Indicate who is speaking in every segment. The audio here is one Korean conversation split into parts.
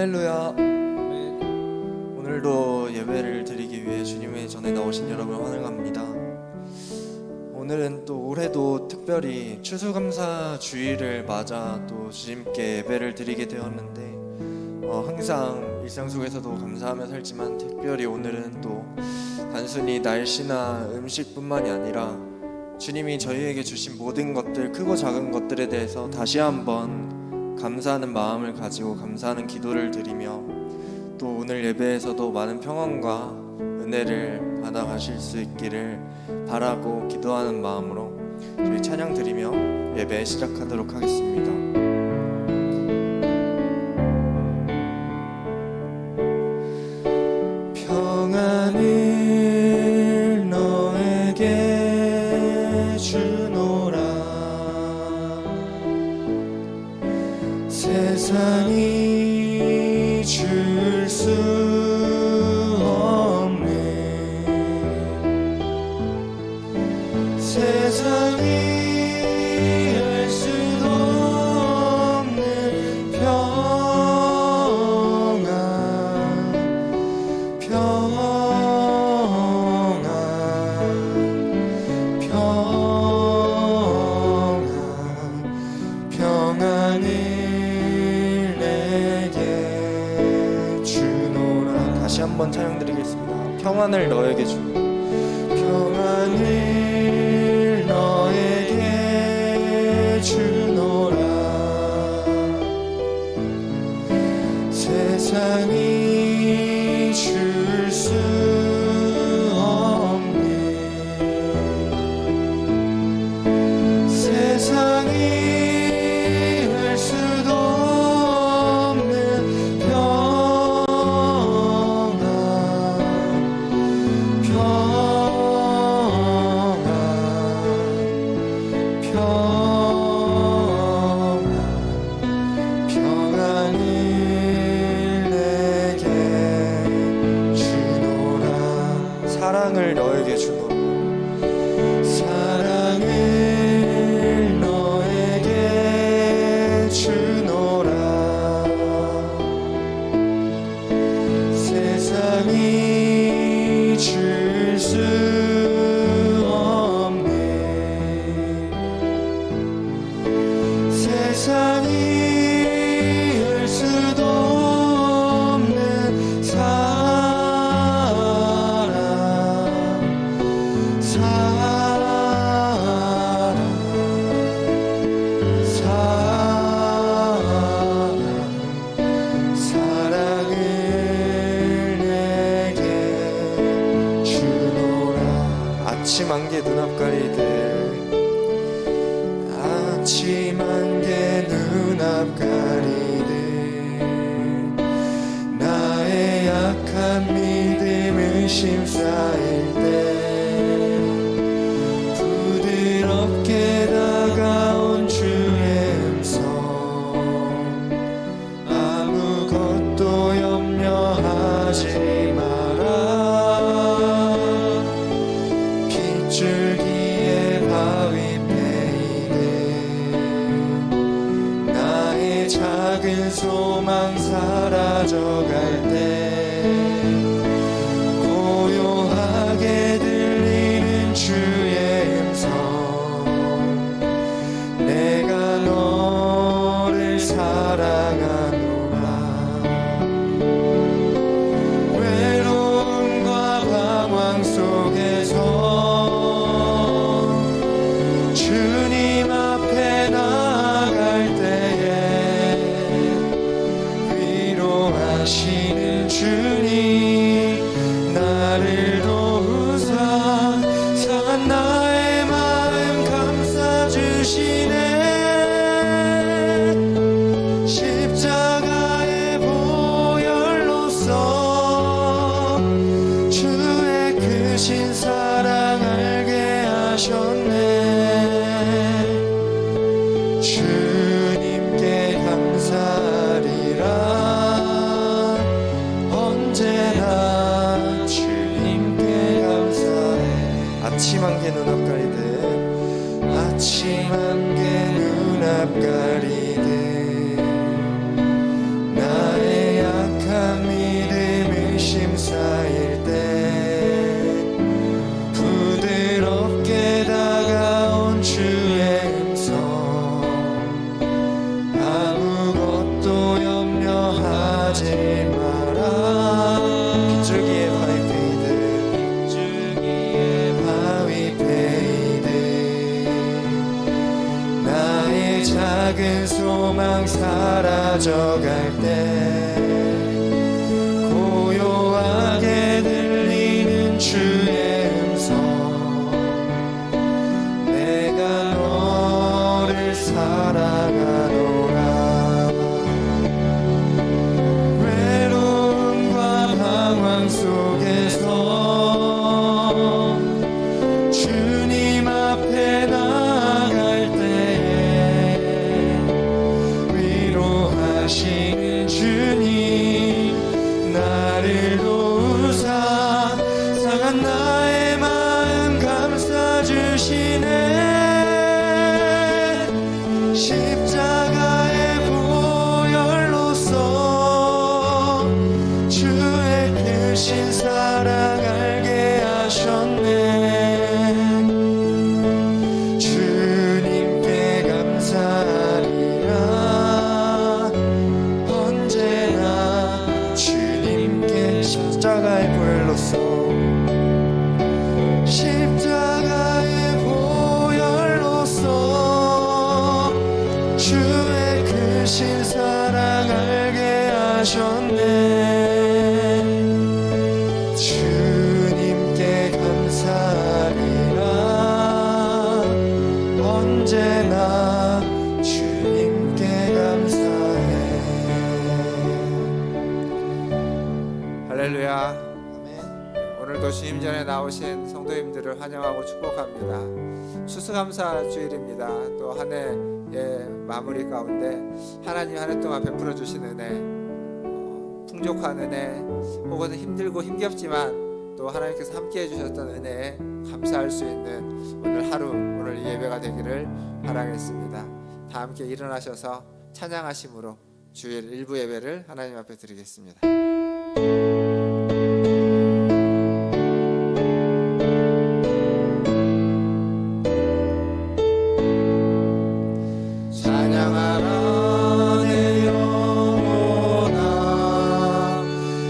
Speaker 1: 할렐루야. 오늘도 예배를 드리기 위해 주님의 전에 나오신 여러분을 환영합니다. 오늘은 또 올해도 특별히 추수감사 주일을 맞아 또 주님께 예배를 드리게 되었는데 항상 일상 속에서도 감사하며 살지만 특별히 오늘은 또 단순히 날씨나 음식뿐만이 아니라 주님이 저희에게 주신 모든 것들, 크고 작은 것들에 대해서 다시 한번 감사하는 마음을 가지고 감사하는 기도를 드리며 또 오늘 예배에서도 많은 평안과 은혜를 받아가실 수 있기를 바라고 기도하는 마음으로 저희 찬양 드리며 예배 시작하도록 하겠습니다. 평안을 너에게 주노라. 세상이 줄 수 없는, 세상이 알 수도 없는 평안, 평안, 평안, 평안을 다시 한번 찬양드리겠습니다. 평안을 너에게 주. 평안을 너에게 주노라. 세상이 줄 수 없는, 세상이 할 수도 없는 사랑을 너에게 주노라. 사랑을 너에게 주노라. 세상이 줄 수 없는, 세상이 할 수도 없는 사랑을 내게 주노라. 아침 안개 눈앞가리들, 아침 안개 눈앞가리들, 나의 약한 믿음 의심 쌓일 때 부드럽게 다가온 주의 음성, 아무것도 염려하지 마라. 빗줄기에 바위 패이네. 나의 작은 소망 사라져갈 때 고요하게 들리는 주의 음성, 내가 너를 사랑하노라. 외로움과 방황 속에서 주님 앞에 나아갈 때에 위로하시는 주님, 나를 도우사 상한 나의 마음 감싸주시네. 십자가의 보혈로써 주의 크신 사랑 알게 하셨네. 주님께 감사하리라. 언제나 주님께 감사해. 아침 안개 눈앞가리들, 아침 안개 눈앞가리들, 나의 가져갈 때 고요하게 들리는 주의 음성 내가 너를 사랑하노라 외로움과 방황 속에서 주님 앞에 나아갈 때에 위로하시는 주님 나를 도우사 상한 나의 마음 감싸주시네 십자가의 보혈로써 주의 크신 사랑 알게 하셨네 주님께 감사하리라 언제나 주님께 십자가의 보혈로써 십자가의 보혈로써 주의 크신 사랑 알게 하셨네 주님께 감사하리라 언제나 주님께 감사해
Speaker 2: 할렐루야. 오늘도 주님 전에 나오신 성도님들을 환영하고 축복합니다. 추수감사 주일입니다. 또 한 해의 마무리 가운데 하나님 한 해 동안 베풀어 주신 은혜, 풍족한 은혜, 혹은 힘들고 힘겹지만 또 하나님께서 함께 해주셨던 은혜에 감사할 수 있는 오늘 하루, 오늘 이 예배가 되기를 바라겠습니다. 다 함께 일어나셔서 찬양하심으로 주일 일부 예배를 하나님 앞에 드리겠습니다.
Speaker 1: 찬양하라 내 영혼아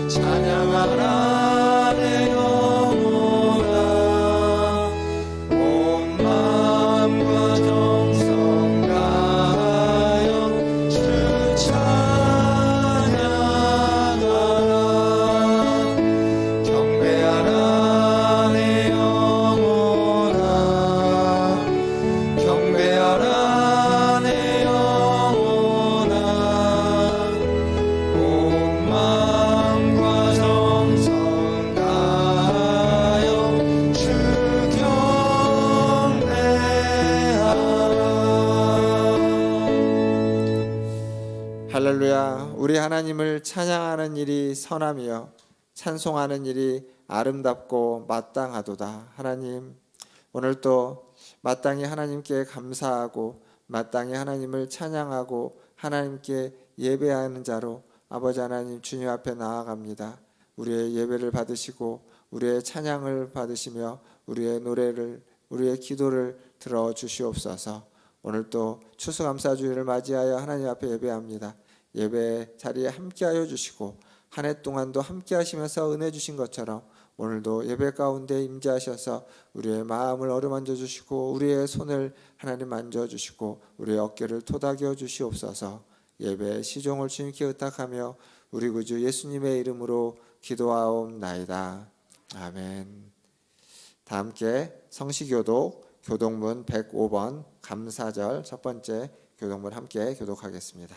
Speaker 1: 찬양하라 내 영혼아 온 마음과 정성 다하여 주 찬양하라 경배하라 내 영혼아 경배하라 내 영혼아 온 마음과 정성 다하여 주 경배하라
Speaker 2: 할렐루야. 우리 하나님을 찬양하는 일이 선함이요 찬송하는 일이 아름답고 마땅하도다. 하나님, 오늘 또 마땅히 하나님께 감사하고 마땅히 하나님을 찬양하고 하나님께 예배하는 자로 아버지 하나님 주님 앞에 나아갑니다. 우리의 예배를 받으시고 우리의 찬양을 받으시며 우리의 노래를 우리의 기도를 들어 주시옵소서. 오늘 또 추수감사주일을 맞이하여 하나님 앞에 예배합니다. 예배 자리에 함께하여 주시고 한 해 동안도 함께하시면서 은혜 주신 것처럼 오늘도 예배 가운데 임재하셔서 우리의 마음을 어루만져 주시고 우리의 손을 하나님 만져 주시고 우리의 어깨를 토닥여 주시옵소서. 예배 시종을 주님께 의탁하며 우리 구주 예수님의 이름으로 기도하옵나이다. 아멘. 다 함께 성시교독 교독문 105번 감사절 첫 번째 교독문 함께 교독하겠습니다.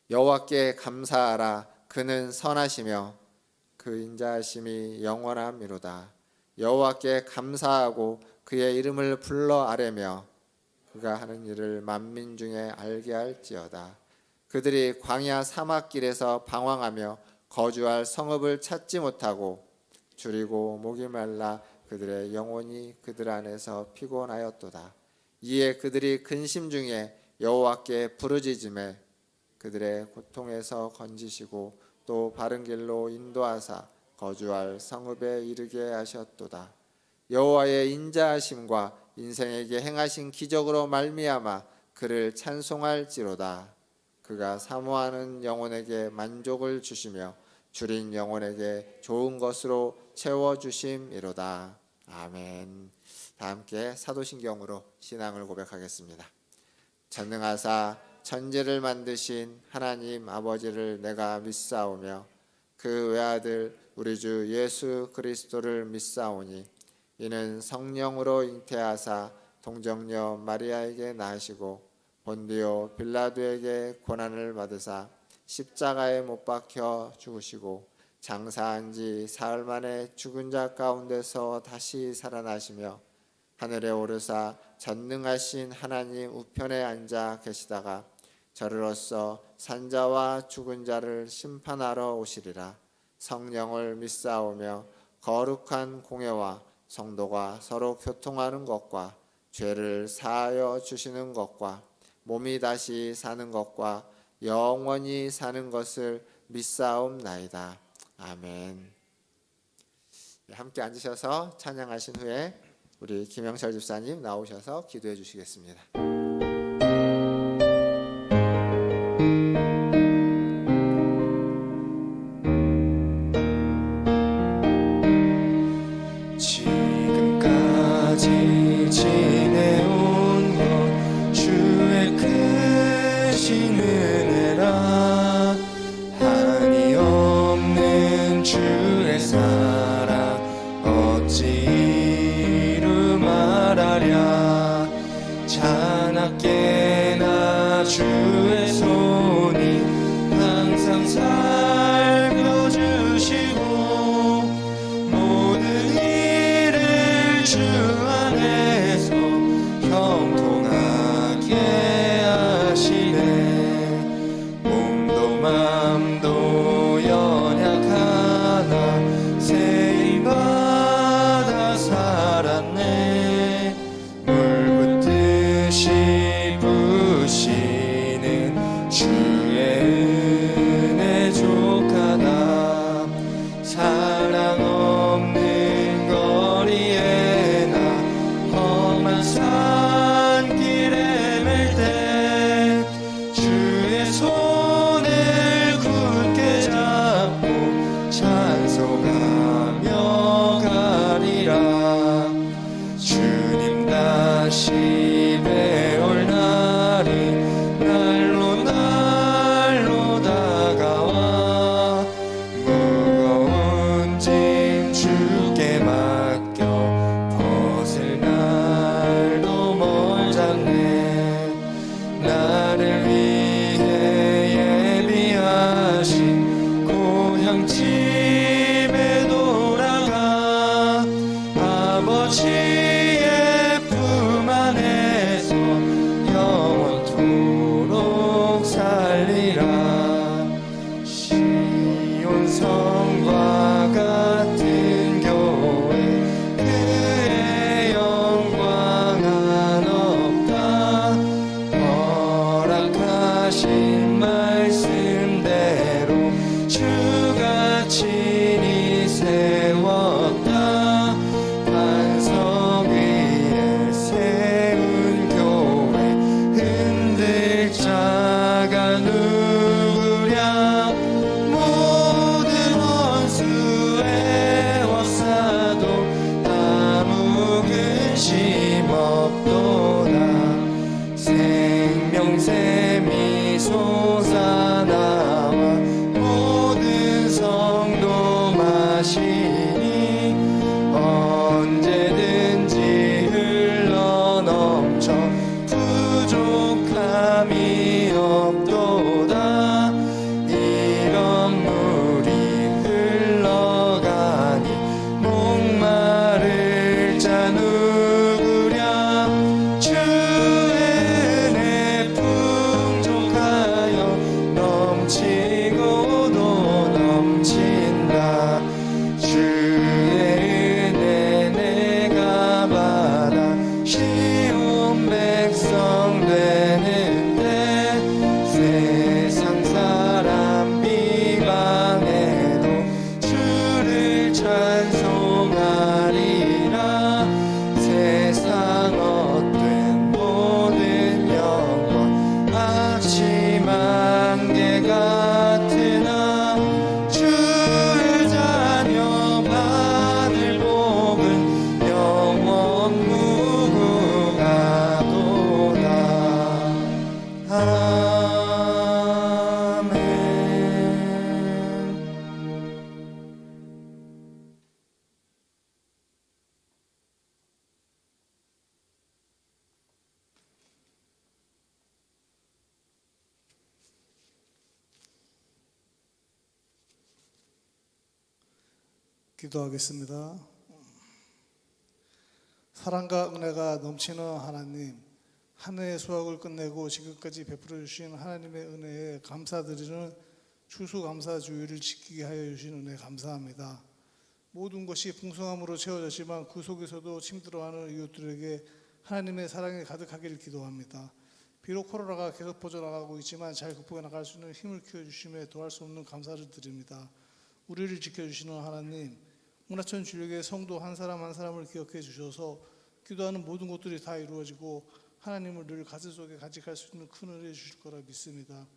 Speaker 2: 여호와께 감사하라. 그는 선하시며 그 인자하심이 영원함이로다. 여호와께 감사하고 그의 이름을 불러 아뢰며 그가 하는 일을 만민 중에 알게 할지어다. 그들이 광야 사막길에서 방황하며 거주할 성읍을 찾지 못하고 줄이고 목이 말라 그들의 영혼이 그들 안에서 피곤하였도다. 이에 그들이 근심 중에 여호와께 부르짖음에 그들의 고통에서 건지시고 또 바른 길로 인도하사 거주할 성읍에 이르게 하셨도다. 여호와의 인자하심과 인생에게 행하신 기적으로 말미암아 그를 찬송할지로다. 그가 사모하는 영혼에게 만족을 주시며 줄인 영혼에게 좋은 것으로 채워주심이로다. 아멘. 다 함께 사도신경으로 신앙을 고백하겠습니다. 전능하사 천지를 만드신 하나님 아버지를 내가 믿사오며 그 외아들 우리 주 예수 그리스도를 믿사오니 이는 성령으로 잉태하사 동정녀 마리아에게 나시고 본디오 빌라도에게 고난을 받으사 십자가에 못 박혀 죽으시고 장사한 지 사흘 만에 죽은 자 가운데서 다시 살아나시며 하늘에 오르사 전능하신 하나님 우편에 앉아 계시다가 저리로서 산자와 죽은 자를 심판하러 오시리라. 성령을 믿사오며 거룩한 공예와 성도가 서로 교통하는 것과 죄를 사하여 주시는 것과 몸이 다시 사는 것과 영원히 사는 것을 믿사옵나이다. 아멘. 함께 앉으셔서 찬양하신 후에 우리 김영철 집사님 나오셔서 기도해 주시겠습니다.
Speaker 1: 지금까지 지내온 것 주의 크신 은혜라 한이 없는 주의 사랑 어찌 이루 말하랴 자나깨나 주의 손이 항상 살펴주시고 모든 일을 주 안에서 형통하게 하시네 몸도 맘도 연약하나 세임받아 살았네 물 붓듯이 부시는 주의 은혜 족하다 사랑 없는 거리에 나 험한 산길에 맬 때 주의 손을 굳게 잡고 찬송하며 가리라 주님 다시 배올 날이 날로 날로 다가와 무거운 짐 주께 맡겨 벗을 날도 멀잖네 나를 위해 예비하신 고향 집에 돌아가 아버지의 품 안에서 영원토록 살리라 시온 성과 같은 교회 그의 영광은 없다 허락하신 말씀대로 주가 친히 세웠다 반석 위에 세운 교회 흔들 자가 누구랴 모든 원수의 워사도 아무 근심 없도다 생명샘이 솟아나와 모든 성도 마시니 언제든지 흘러넘쳐 부족함이 없도다 이런 물이 흘러가니 목마를 자 누구랴 주의 은혜 풍족하여 넘치고도 넘친다 주의 은혜 내가 받아 쉬운 백성 되는데 세상 사람 비방해도 주를 찬송하리라 세상 헛된 모든 영광 아침 안개 같으나 주의 자녀 받을 복은 영원 무궁하도다
Speaker 3: 기도하겠습니다. 사랑과 은혜가 넘치는 하나님, 한 해의 수확을 끝내고 지금까지 베풀어 주신 하나님의 은혜에 감사드리는 추수감사주의를 지키게 하여 주신 은혜 감사합니다. 모든 것이 풍성함으로 채워졌지만 그 속에서도 힘들어하는 이웃들에게 하나님의 사랑이 가득하기를 기도합니다. 비록 코로나가 계속 퍼져나가고 있지만 잘 극복해 나갈 수 있는 힘을 키워주심에 더할 수 없는 감사를 드립니다. 우리를 지켜주시는 하나님, 문화천 주력의 성도 한 사람 한 사람을 기억해 주셔서 기도하는 모든 것들이 다 이루어지고 하나님을 늘 가슴 속에 간직할 수 있는 큰 은혜 주실 거라 믿습니다.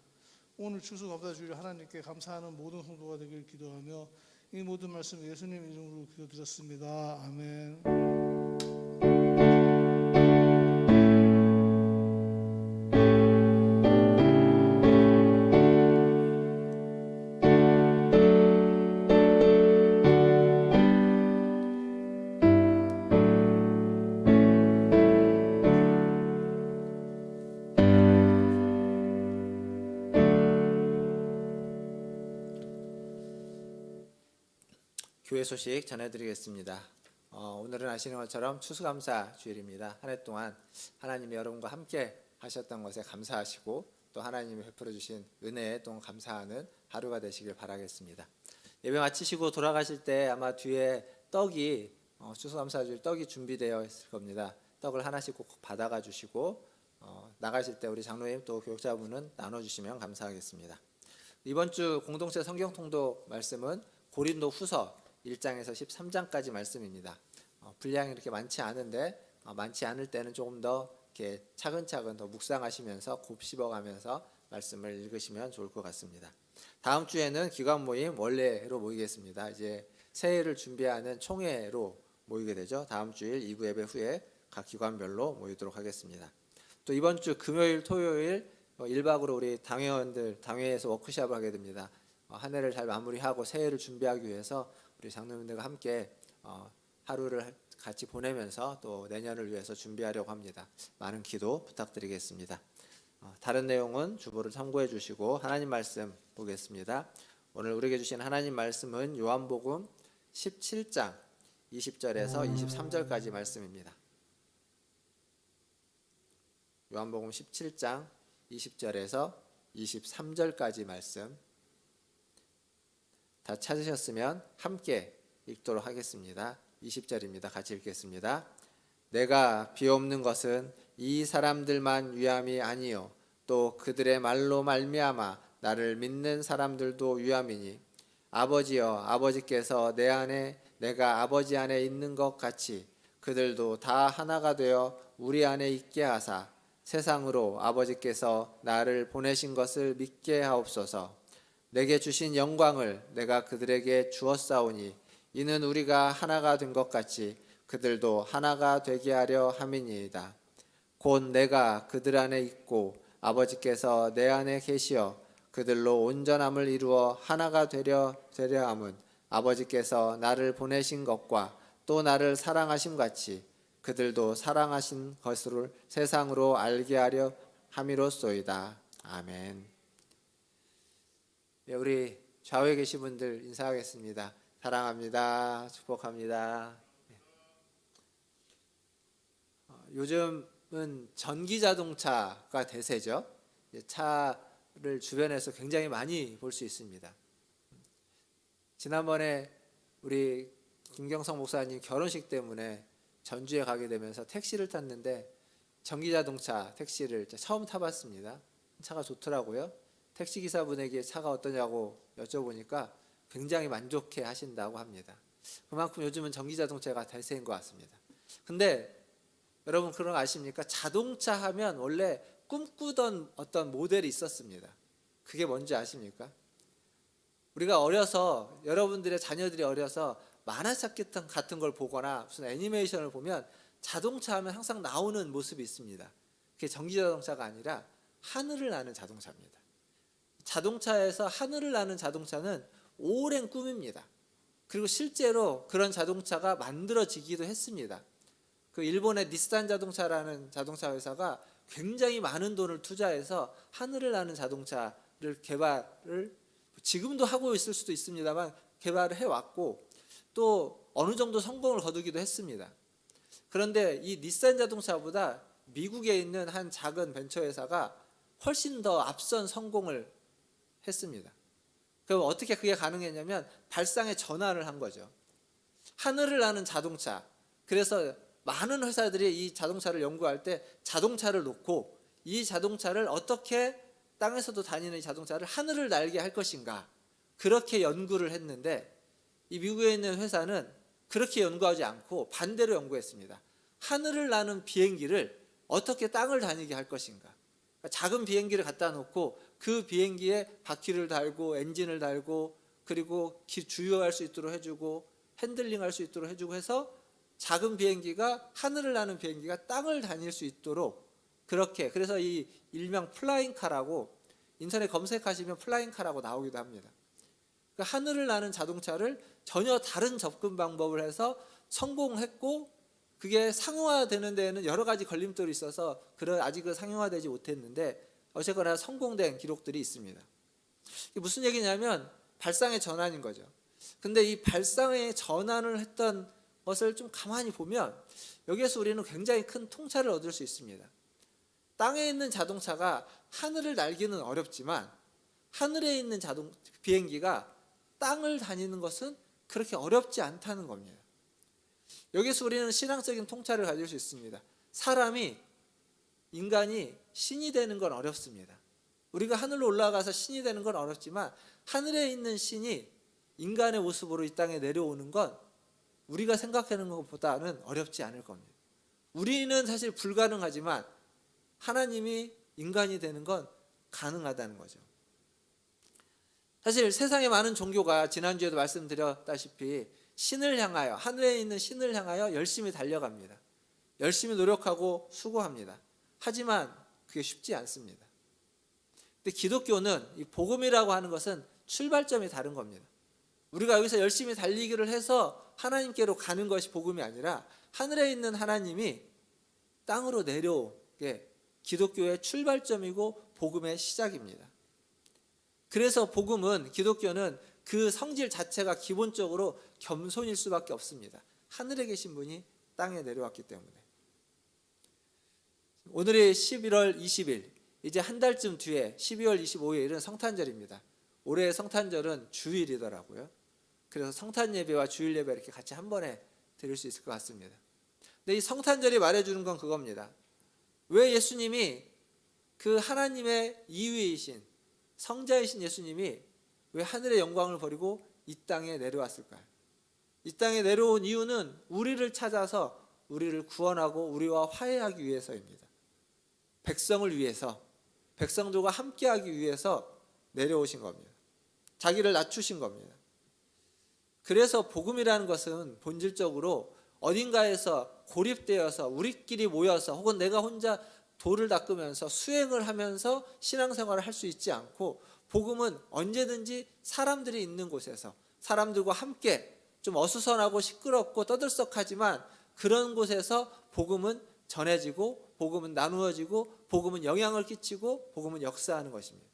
Speaker 3: 오늘 추수감사주일 하나님께 감사하는 모든 성도가 되길 기도하며 이 모든 말씀 예수님 이름으로 기도드렸습니다. 아멘.
Speaker 2: 교회 소식 전해드리겠습니다. 오늘은 아시는 것처럼 추수감사 주일입니다. 한 해 동안 하나님이 여러분과 함께 하셨던 것에 감사하시고 또 하나님이 베풀어 주신 은혜에 또 감사하는 하루가 되시길 바라겠습니다. 예배 마치시고 돌아가실 때 아마 뒤에 떡이 추수감사 주일 떡이 준비되어 있을 겁니다. 떡을 하나씩 꼭 받아가 주시고 나가실 때 우리 장로님 또 교육자분은 나눠주시면 감사하겠습니다. 이번 주 공동체 성경 통독 말씀은 고린도 후서 1장에서 13장까지 말씀입니다. 분량이 이렇게 많지 않은데 많지 않을 때는 조금 더 이렇게 차근차근 더 묵상하시면서 곱씹어가면서 말씀을 읽으시면 좋을 것 같습니다. 다음 주에는 기관 모임 원래로 모이겠습니다. 이제 새해를 준비하는 총회로 모이게 되죠. 다음 주일 2부 예배 후에 각 기관별로 모이도록 하겠습니다. 또 이번 주 금요일, 토요일 1박으로 우리 당회원들 당회에서 워크숍을 하게 됩니다. 한 해를 잘 마무리하고 새해를 준비하기 위해서 우리 장로님들과 함께 하루를 같이 보내면서 또 내년을 위해서 준비하려고 합니다. 많은 기도 부탁드리겠습니다. 다른 내용은 주보를 참고해 주시고 하나님 말씀 보겠습니다. 오늘 우리에게 주신 하나님 말씀은 요한복음 17장 20절에서 23절까지 말씀입니다. 요한복음 17장 20절에서 23절까지 말씀 다 찾으셨으면 함께 읽도록 하겠습니다. 20절입니다. 같이 읽겠습니다. 내가 비옵는 것은 이 사람들만 위함이 아니요 또 그들의 말로 말미암아 나를 믿는 사람들도 위함이니 아버지여 아버지께서 내 안에 내가 아버지 안에 있는 것 같이 그들도 다 하나가 되어 우리 안에 있게 하사 세상으로 아버지께서 나를 보내신 것을 믿게 하옵소서. 내게 주신 영광을 내가 그들에게 주었사오니 이는 우리가 하나가 된 것 같이 그들도 하나가 되게 하려 함이니이다. 곧 내가 그들 안에 있고 아버지께서 내 안에 계시어 그들로 온전함을 이루어 하나가 되려 함은 아버지께서 나를 보내신 것과 또 나를 사랑하심 같이 그들도 사랑하신 것을 세상으로 알게 하려 함이로소이다. 아멘. 네, 우리 좌우에 계신 분들 인사하겠습니다. 사랑합니다. 축복합니다. 요즘은 전기 자동차가 대세죠. 차를 주변에서 굉장히 많이 볼 수 있습니다. 지난번에 우리 김경성 목사님 결혼식 때문에 전주에 가게 되면서 택시를 탔는데 전기 자동차 택시를 처음 타봤습니다. 차가 좋더라고요. 택시기사분에게 차가 어떠냐고 여쭤보니까 굉장히 만족해 하신다고 합니다. 그만큼 요즘은 전기자동차가 대세인 것 같습니다. 근데 여러분 그런 거 아십니까? 자동차 하면 원래 꿈꾸던 어떤 모델이 있었습니다. 그게 뭔지 아십니까? 우리가 어려서 여러분들의 자녀들이 어려서 만화책 같은 걸 보거나 무슨 애니메이션을 보면 자동차 하면 항상 나오는 모습이 있습니다. 그게 전기자동차가 아니라 하늘을 나는 자동차입니다. 자동차에서 하늘을 나는 자동차는 오랜 꿈입니다. 그리고 실제로 그런 자동차가 만들어지기도 했습니다. 그 일본의 닛산 자동차라는 자동차 회사가 굉장히 많은 돈을 투자해서 하늘을 나는 자동차를 개발을 지금도 하고 있을 수도 있습니다만 개발을 해왔고
Speaker 4: 또 어느 정도 성공을 거두기도 했습니다. 그런데 이 닛산 자동차보다 미국에 있는 한 작은 벤처 회사가 훨씬 더 앞선 성공을 했습니다. 그럼 어떻게 그게 가능했냐면 발상의 전환을 한 거죠. 하늘을 나는 자동차. 그래서 많은 회사들이 이 자동차를 연구할 때 자동차를 놓고 이 자동차를 어떻게 땅에서도 다니는 이 자동차를 하늘을 날게 할 것인가, 그렇게 연구를 했는데 이 미국에 있는 회사는 그렇게 연구하지 않고 반대로 연구했습니다. 하늘을 나는 비행기를 어떻게 땅을 다니게 할 것인가. 작은 비행기를 갖다 놓고 그 비행기에 바퀴를 달고 엔진을 달고 그리고 주유할 수 있도록 해주고 핸들링할 수 있도록 해주고 해서 작은 비행기가 하늘을 나는 비행기가 땅을 다닐 수 있도록 그렇게, 그래서 이 일명 플라잉카라고 인터넷 검색하시면 플라잉카라고 나오기도 합니다. 그러니까 하늘을 나는 자동차를 전혀 다른 접근 방법을 해서 성공했고 그게 상용화되는 데에는 여러 가지 걸림돌이 있어서 아직은 상용화되지 못했는데 어쨌거나 성공된 기록들이 있습니다. 이게 무슨 얘기냐면 발상의 전환인 거죠. 근데 이 발상의 전환을 했던 것을 좀 가만히 보면 여기에서 우리는 굉장히 큰 통찰을 얻을 수 있습니다. 땅에 있는 자동차가 하늘을 날기는 어렵지만 하늘에 있는 비행기가 땅을 다니는 것은 그렇게 어렵지 않다는 겁니다. 여기서 우리는 신앙적인 통찰을 가질 수 있습니다. 인간이 신이 되는 건 어렵습니다. 우리가 하늘로 올라가서 신이 되는 건 어렵지만 하늘에 있는 신이 인간의 모습으로 이 땅에 내려오는 건 우리가 생각하는 것보다는 어렵지 않을 겁니다. 우리는 사실 불가능하지만 하나님이 인간이 되는 건 가능하다는 거죠. 사실 세상에 많은 종교가 지난주에도 말씀드렸다시피 신을 향하여, 하늘에 있는 신을 향하여 열심히 달려갑니다. 열심히 노력하고 수고합니다. 하지만 그게 쉽지 않습니다. 근데 기독교는 이 복음이라고 하는 것은 출발점이 다른 겁니다. 우리가 여기서 열심히 달리기를 해서 하나님께로 가는 것이 복음이 아니라 하늘에 있는 하나님이 땅으로 내려오게 기독교의 출발점이고 복음의 시작입니다. 그래서 기독교는 그 성질 자체가 기본적으로 겸손일 수밖에 없습니다. 하늘에 계신 분이 땅에 내려왔기 때문에. 오늘이 11월 20일, 이제 한 달쯤 뒤에 12월 25일은 성탄절입니다. 올해의 성탄절은 주일이더라고요. 그래서 성탄 예배와 주일 예배 이렇게 같이 한 번에 드릴 수 있을 것 같습니다. 근데 이 성탄절이 말해주는 건 그겁니다. 왜 예수님이 그 하나님의 이위이신 성자이신 예수님이 왜 하늘의 영광을 버리고 이 땅에 내려왔을까요? 이 땅에 내려온 이유는 우리를 찾아서 우리를 구원하고 우리와 화해하기 위해서입니다. 백성을 위해서, 백성들과 함께하기 위해서 내려오신 겁니다. 자기를 낮추신 겁니다. 그래서 복음이라는 것은 본질적으로 어딘가에서 고립되어서 우리끼리 모여서 혹은 내가 혼자 도를 닦으면서 수행을 하면서 신앙생활을 할 수 있지 않고, 복음은 언제든지 사람들이 있는 곳에서 사람들과 함께 좀 어수선하고 시끄럽고 떠들썩하지만 그런 곳에서 복음은 전해지고 복음은 나누어지고 복음은 영향을 끼치고 복음은 역사하는 것입니다.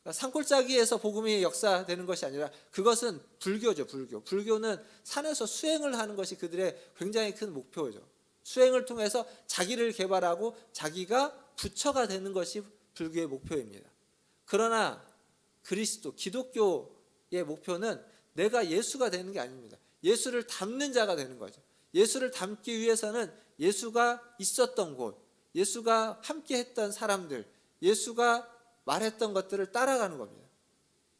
Speaker 4: 그러니까 산골짜기에서 복음이 역사되는 것이 아니라 그것은 불교죠. 불교는 산에서 수행을 하는 것이 그들의 굉장히 큰 목표죠. 수행을 통해서 자기를 개발하고 자기가 부처가 되는 것이 불교의 목표입니다. 그러나 기독교의 목표는 내가 예수가 되는 게 아닙니다. 예수를 닮는 자가 되는 거죠. 예수를 닮기 위해서는 예수가 있었던 곳, 예수가 함께 했던 사람들, 예수가 말했던 것들을 따라가는 겁니다.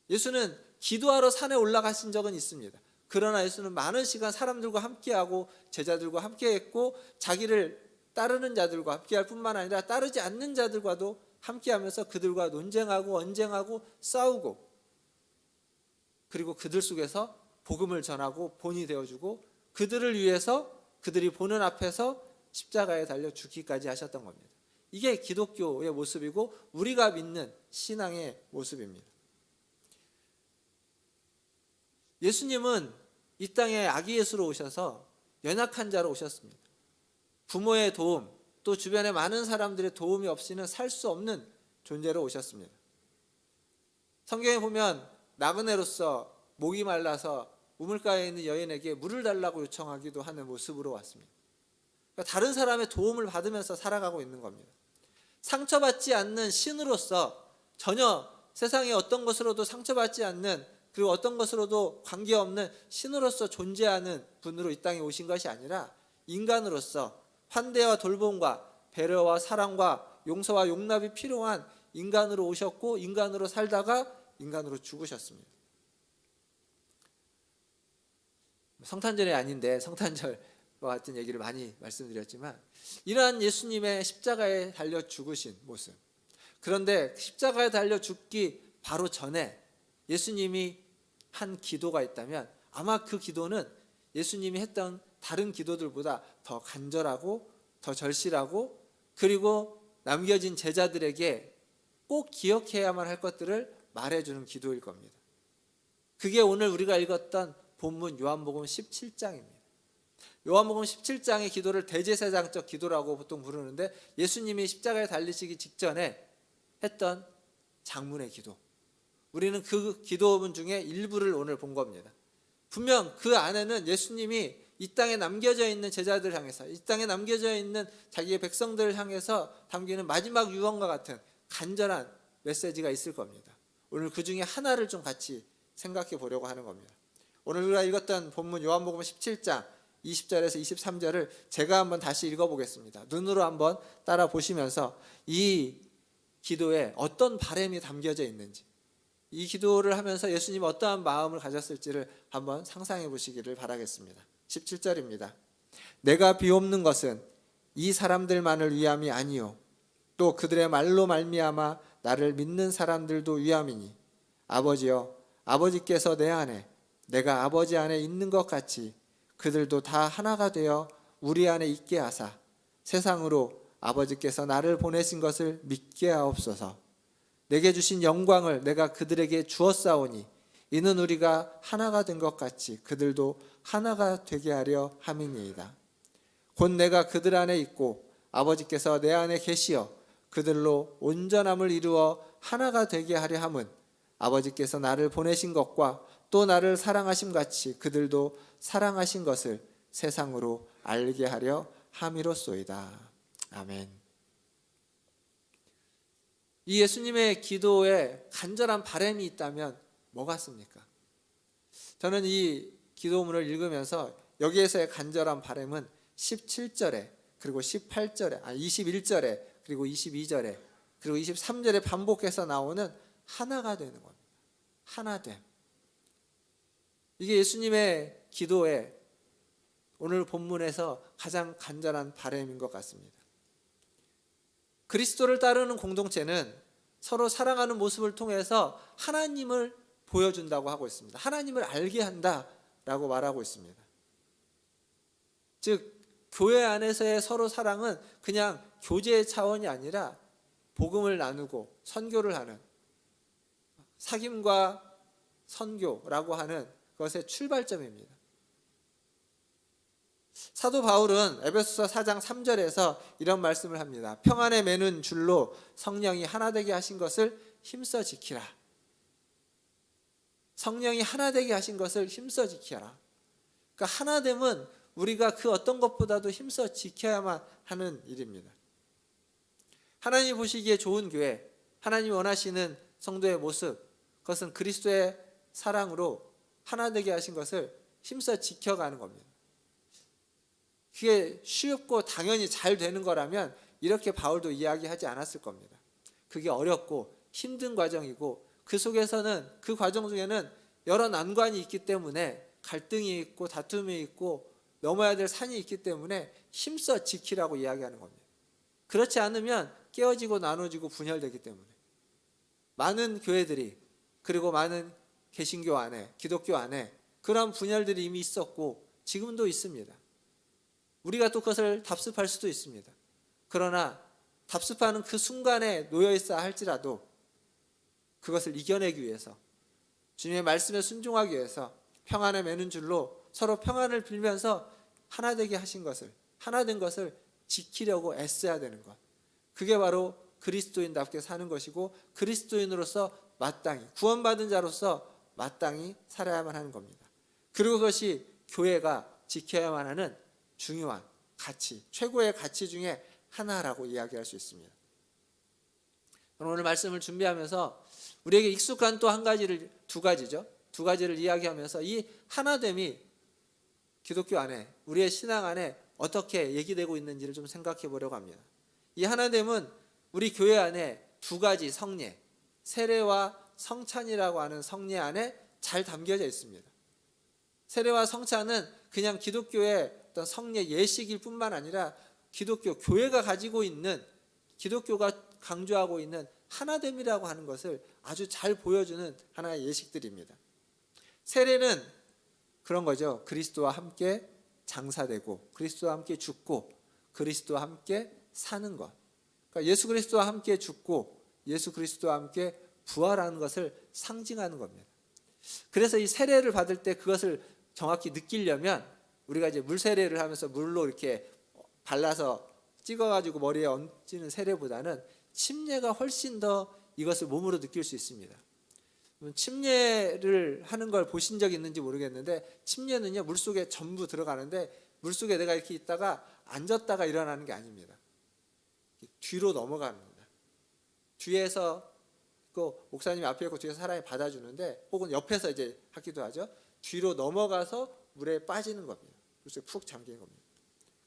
Speaker 4: 예수는 기도하러 산에 올라가신 적은 있습니다. 그러나 예수는 많은 시간 사람들과 함께하고 제자들과 함께했고 자기를 따르는 자들과 함께할 뿐만 아니라 따르지 않는 자들과도 함께하면서 그들과 논쟁하고 언쟁하고 싸우고, 그리고 그들 속에서 복음을 전하고 본이 되어주고 그들을 위해서 그들이 보는 앞에서 십자가에 달려 죽기까지 하셨던 겁니다. 이게 기독교의 모습이고 우리가 믿는 신앙의 모습입니다. 예수님은 이 땅에 아기 예수로 오셔서 연약한 자로 오셨습니다. 부모의 도움, 또 주변의 많은 사람들의 도움이 없이는 살 수 없는 존재로 오셨습니다. 성경에 보면 나그네로서 목이 말라서 우물가에 있는 여인에게 물을 달라고 요청하기도 하는 모습으로 왔습니다. 그러니까 다른 사람의 도움을 받으면서 살아가고 있는 겁니다. 상처받지 않는 신으로서 전혀 세상의 어떤 것으로도 상처받지 않는, 그리고 어떤 것으로도 관계없는 신으로서 존재하는 분으로 이 땅에 오신 것이 아니라 인간으로서 환대와 돌봄과 배려와 사랑과 용서와 용납이 필요한 인간으로 오셨고, 인간으로 살다가 인간으로 죽으셨습니다. 성탄절이 아닌데 성탄절과 같은 얘기를 많이 말씀드렸지만, 이러한 예수님의 십자가에 달려 죽으신 모습, 그런데 십자가에 달려 죽기 바로 전에 예수님이 한 기도가 있다면 아마 그 기도는 예수님이 했던 다른 기도들보다 더 간절하고 더 절실하고, 그리고 남겨진 제자들에게 꼭 기억해야만 할 것들을 말해주는 기도일 겁니다. 그게 오늘 우리가 읽었던 본문 요한복음 17장입니다. 요한복음 17장의 기도를 대제사장적 기도라고 보통 부르는데, 예수님이 십자가에 달리시기 직전에 했던 장문의 기도, 우리는 그 기도문 중에 일부를 오늘 본 겁니다. 분명 그 안에는 예수님이 이 땅에 남겨져 있는 제자들 향해서, 이 땅에 남겨져 있는 자기의 백성들을 향해서 담기는 마지막 유언과 같은 간절한 메시지가 있을 겁니다. 오늘 그 중에 하나를 좀 같이 생각해 보려고 하는 겁니다. 오늘 우리가 읽었던 본문 요한복음 17장 20절에서 23절을 제가 한번 다시 읽어보겠습니다. 눈으로 한번 따라 보시면서 이 기도에 어떤 바람이 담겨져 있는지, 이 기도를 하면서 예수님이 어떠한 마음을 가졌을지를 한번 상상해 보시기를 바라겠습니다. 17절입니다. 내가 비옵는 것은 이 사람들만을 위함이 아니요 또 그들의 말로 말미암아 나를 믿는 사람들도 위함이니, 아버지여, 아버지께서 내 안에 내가 아버지 안에 있는 것 같이 그들도 다 하나가 되어 우리 안에 있게 하사 세상으로 아버지께서 나를 보내신 것을 믿게 하옵소서. 내게 주신 영광을 내가 그들에게 주었사오니 이는 우리가 하나가 된 것 같이 그들도 하나가 되게 하려 함이니이다. 곧 내가 그들 안에 있고 아버지께서 내 안에 계시어 그들로 온전함을 이루어 하나가 되게 하려 함은 아버지께서 나를 보내신 것과 또 나를 사랑하심 같이 그들도 사랑하신 것을 세상으로 알게 하려 함이로소이다. 아멘. 이 예수님의 기도에 간절한 바람이 있다면 뭐 같습니까? 저는 이 기도문을 읽으면서 여기에서의 간절한 바람은 17절에 그리고 18절에 21절에 그리고 22절에 그리고 23절에 반복해서 나오는 하나가 되는 겁니다. 하나됨. 이게 예수님의 기도에 오늘 본문에서 가장 간절한 바람인 것 같습니다. 그리스도를 따르는 공동체는 서로 사랑하는 모습을 통해서 하나님을 보여준다고 하고 있습니다. 하나님을 알게 한다라고 말하고 있습니다. 즉 교회 안에서의 서로 사랑은 그냥 교제의 차원이 아니라 복음을 나누고 선교를 하는, 사귐과 선교라고 하는 것의 출발점입니다. 사도 바울은 에베소서 4장 3절에서 이런 말씀을 합니다. 평안에 매는 줄로 성령이 하나 되게 하신 것을 힘써 지키라. 성령이 하나 되게 하신 것을 힘써 지키라. 그러니까 하나됨은 우리가 그 어떤 것보다도 힘써 지켜야만 하는 일입니다. 하나님이 보시기에 좋은 교회, 하나님이 원하시는 성도의 모습, 그것은 그리스도의 사랑으로 하나 되게 하신 것을 힘써 지켜가는 겁니다. 그게 쉽고 당연히 잘 되는 거라면 이렇게 바울도 이야기하지 않았을 겁니다. 그게 어렵고 힘든 과정이고 그 속에서는, 그 과정 중에는 여러 난관이 있기 때문에 갈등이 있고 다툼이 있고 넘어야 될 산이 있기 때문에 힘써 지키라고 이야기하는 겁니다. 그렇지 않으면 깨어지고 나눠지고 분열되기 때문에 많은 교회들이, 그리고 많은 개신교 안에, 기독교 안에 그런 분열들이 이미 있었고 지금도 있습니다. 우리가 또 그것을 답습할 수도 있습니다. 그러나 답습하는 그 순간에 놓여 있어야 할지라도 그것을 이겨내기 위해서, 주님의 말씀에 순종하기 위해서 평안에 매는 줄로 서로 평안을 빌면서 하나 되게 하신 것을, 하나 된 것을 지키려고 애써야 되는 것. 그게 바로 그리스도인답게 사는 것이고 그리스도인으로서 마땅히, 구원받은 자로서 마땅히 살아야만 하는 겁니다. 그리고 그것이 교회가 지켜야만 하는 중요한 가치, 최고의 가치 중에 하나라고 이야기할 수 있습니다. 오늘 말씀을 준비하면서 우리에게 익숙한 또 한 가지를, 두 가지를 이야기하면서 이 하나됨이 기독교 안에, 우리의 신앙 안에 어떻게 얘기되고 있는지를 좀 생각해 보려고 합니다. 이 하나됨은 우리 교회 안에 두 가지 성례, 세례와 성찬이라고 하는 성례 안에 잘 담겨져 있습니다. 세례와 성찬은 그냥 기독교의 어떤 성례 예식일 뿐만 아니라 기독교, 교회가 가지고 있는, 기독교가 강조하고 있는 하나됨이라고 하는 것을 아주 잘 보여주는 하나의 예식들입니다. 세례는 그런 거죠. 그리스도와 함께 장사되고, 그리스도와 함께 죽고, 그리스도와 함께 사는 것. 그러니까 예수 그리스도와 함께 죽고, 예수 그리스도와 함께 부활하는 것을 상징하는 겁니다. 그래서 이 세례를 받을 때 그것을 정확히 느끼려면 우리가 이제 물 세례를 하면서 물로 이렇게 발라서 찍어가지고 머리에 얹는 세례보다는 침례가 훨씬 더 이것을 몸으로 느낄 수 있습니다. 침례를 하는 걸 보신 적 있는지 모르겠는데, 침례는요 물속에 전부 들어가는데 물속에 내가 이렇게 있다가 앉았다가 일어나는 게 아닙니다. 뒤로 넘어가는 겁니다. 뒤에서 그 목사님이 앞에 있고 뒤에서 사람이 받아주는데, 혹은 옆에서 이제 하기도 하죠. 뒤로 넘어가서 물에 빠지는 겁니다. 물속에 푹 잠기는 겁니다.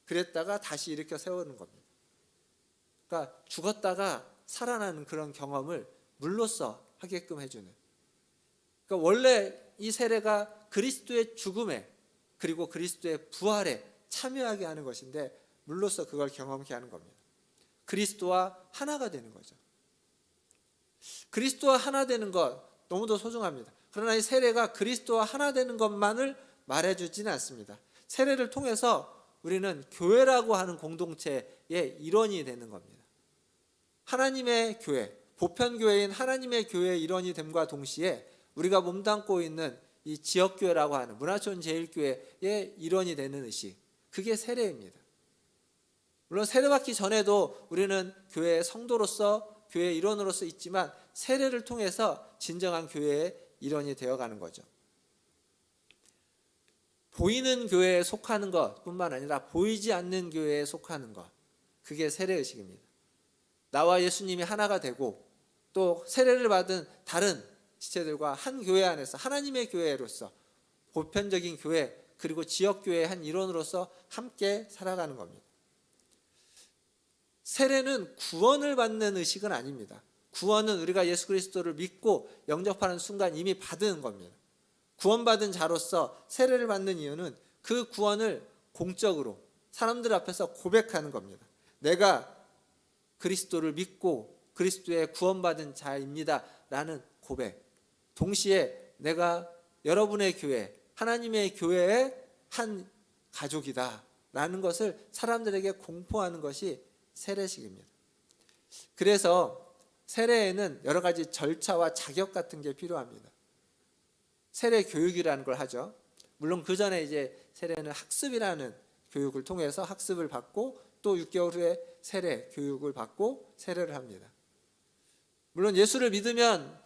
Speaker 4: 그랬다가 다시 일으켜 세우는 겁니다. 그러니까 죽었다가 살아나는 그런 경험을 물로써 하게끔 해주는. 그러니까 원래 이 세례가 그리스도의 죽음에 그리고 그리스도의 부활에 참여하게 하는 것인데 물로써 그걸 경험케 하는 겁니다. 그리스도와 하나가 되는 거죠. 그리스도와 하나 되는 것 너무도 소중합니다. 그러나 이 세례가 그리스도와 하나 되는 것만을 말해주지는 않습니다. 세례를 통해서 우리는 교회라고 하는 공동체의 일원이 되는 겁니다. 하나님의 교회, 보편교회인 하나님의 교회의 일원이 됨과 동시에 우리가 몸담고 있는 이 지역교회라고 하는 문화촌 제일교회의 일원이 되는 의식, 그게 세례입니다. 물론 세례받기 전에도 우리는 교회의 성도로서, 교회의 일원으로서 있지만 세례를 통해서 진정한 교회의 일원이 되어가는 거죠. 보이는 교회에 속하는 것뿐만 아니라 보이지 않는 교회에 속하는 것, 그게 세례의식입니다. 나와 예수님이 하나가 되고 또 세례를 받은 다른 지체들과 한 교회 안에서 하나님의 교회로서, 보편적인 교회 그리고 지역교회의 한 일원으로서 함께 살아가는 겁니다. 세례는 구원을 받는 의식은 아닙니다. 구원은 우리가 예수 그리스도를 믿고 영접하는 순간 이미 받은 겁니다. 구원받은 자로서 세례를 받는 이유는 그 구원을 공적으로 사람들 앞에서 고백하는 겁니다. 내가 그리스도를 믿고 그리스도의 구원받은 자입니다 라는 고백. 동시에 내가 여러분의 교회, 하나님의 교회의 한 가족이다 라는 것을 사람들에게 공포하는 것이 세례식입니다. 그래서 세례에는 여러 가지 절차와 자격 같은 게 필요합니다. 세례 교육이라는 걸 하죠. 물론 그 전에 이제 세례는 학습이라는 교육을 통해서 학습을 받고 또 6개월 후에 세례 교육을 받고 세례를 합니다. 물론 예수를 믿으면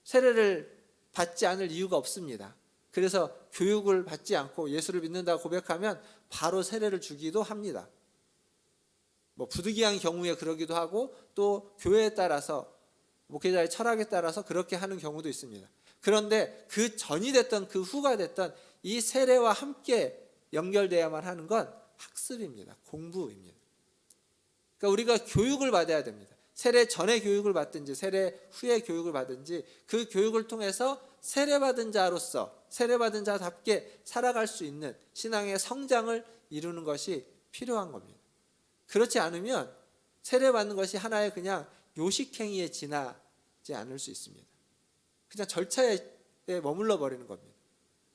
Speaker 4: 세례를 받지 않을 이유가 없습니다. 그래서 교육을 받지 않고 예수를 믿는다고 고백하면 바로 세례를 주기도 합니다. 뭐 부득이한 경우에 그러기도 하고 또 교회에 따라서 목회자의 철학에 따라서 그렇게 하는 경우도 있습니다. 그런데 그 전이 됐던 그 후가 됐던 이 세례와 함께 연결되어야만 하는 건 학습입니다. 공부입니다. 그러니까 우리가 교육을 받아야 됩니다. 세례 전에 교육을 받든지 세례 후에 교육을 받든지 그 교육을 통해서 세례받은 자로서 세례받은 자답게 살아갈 수 있는 신앙의 성장을 이루는 것이 필요한 겁니다. 그렇지 않으면 세례받는 것이 하나의 그냥 요식행위에 지나지 않을 수 있습니다. 그냥 절차에 머물러 버리는 겁니다.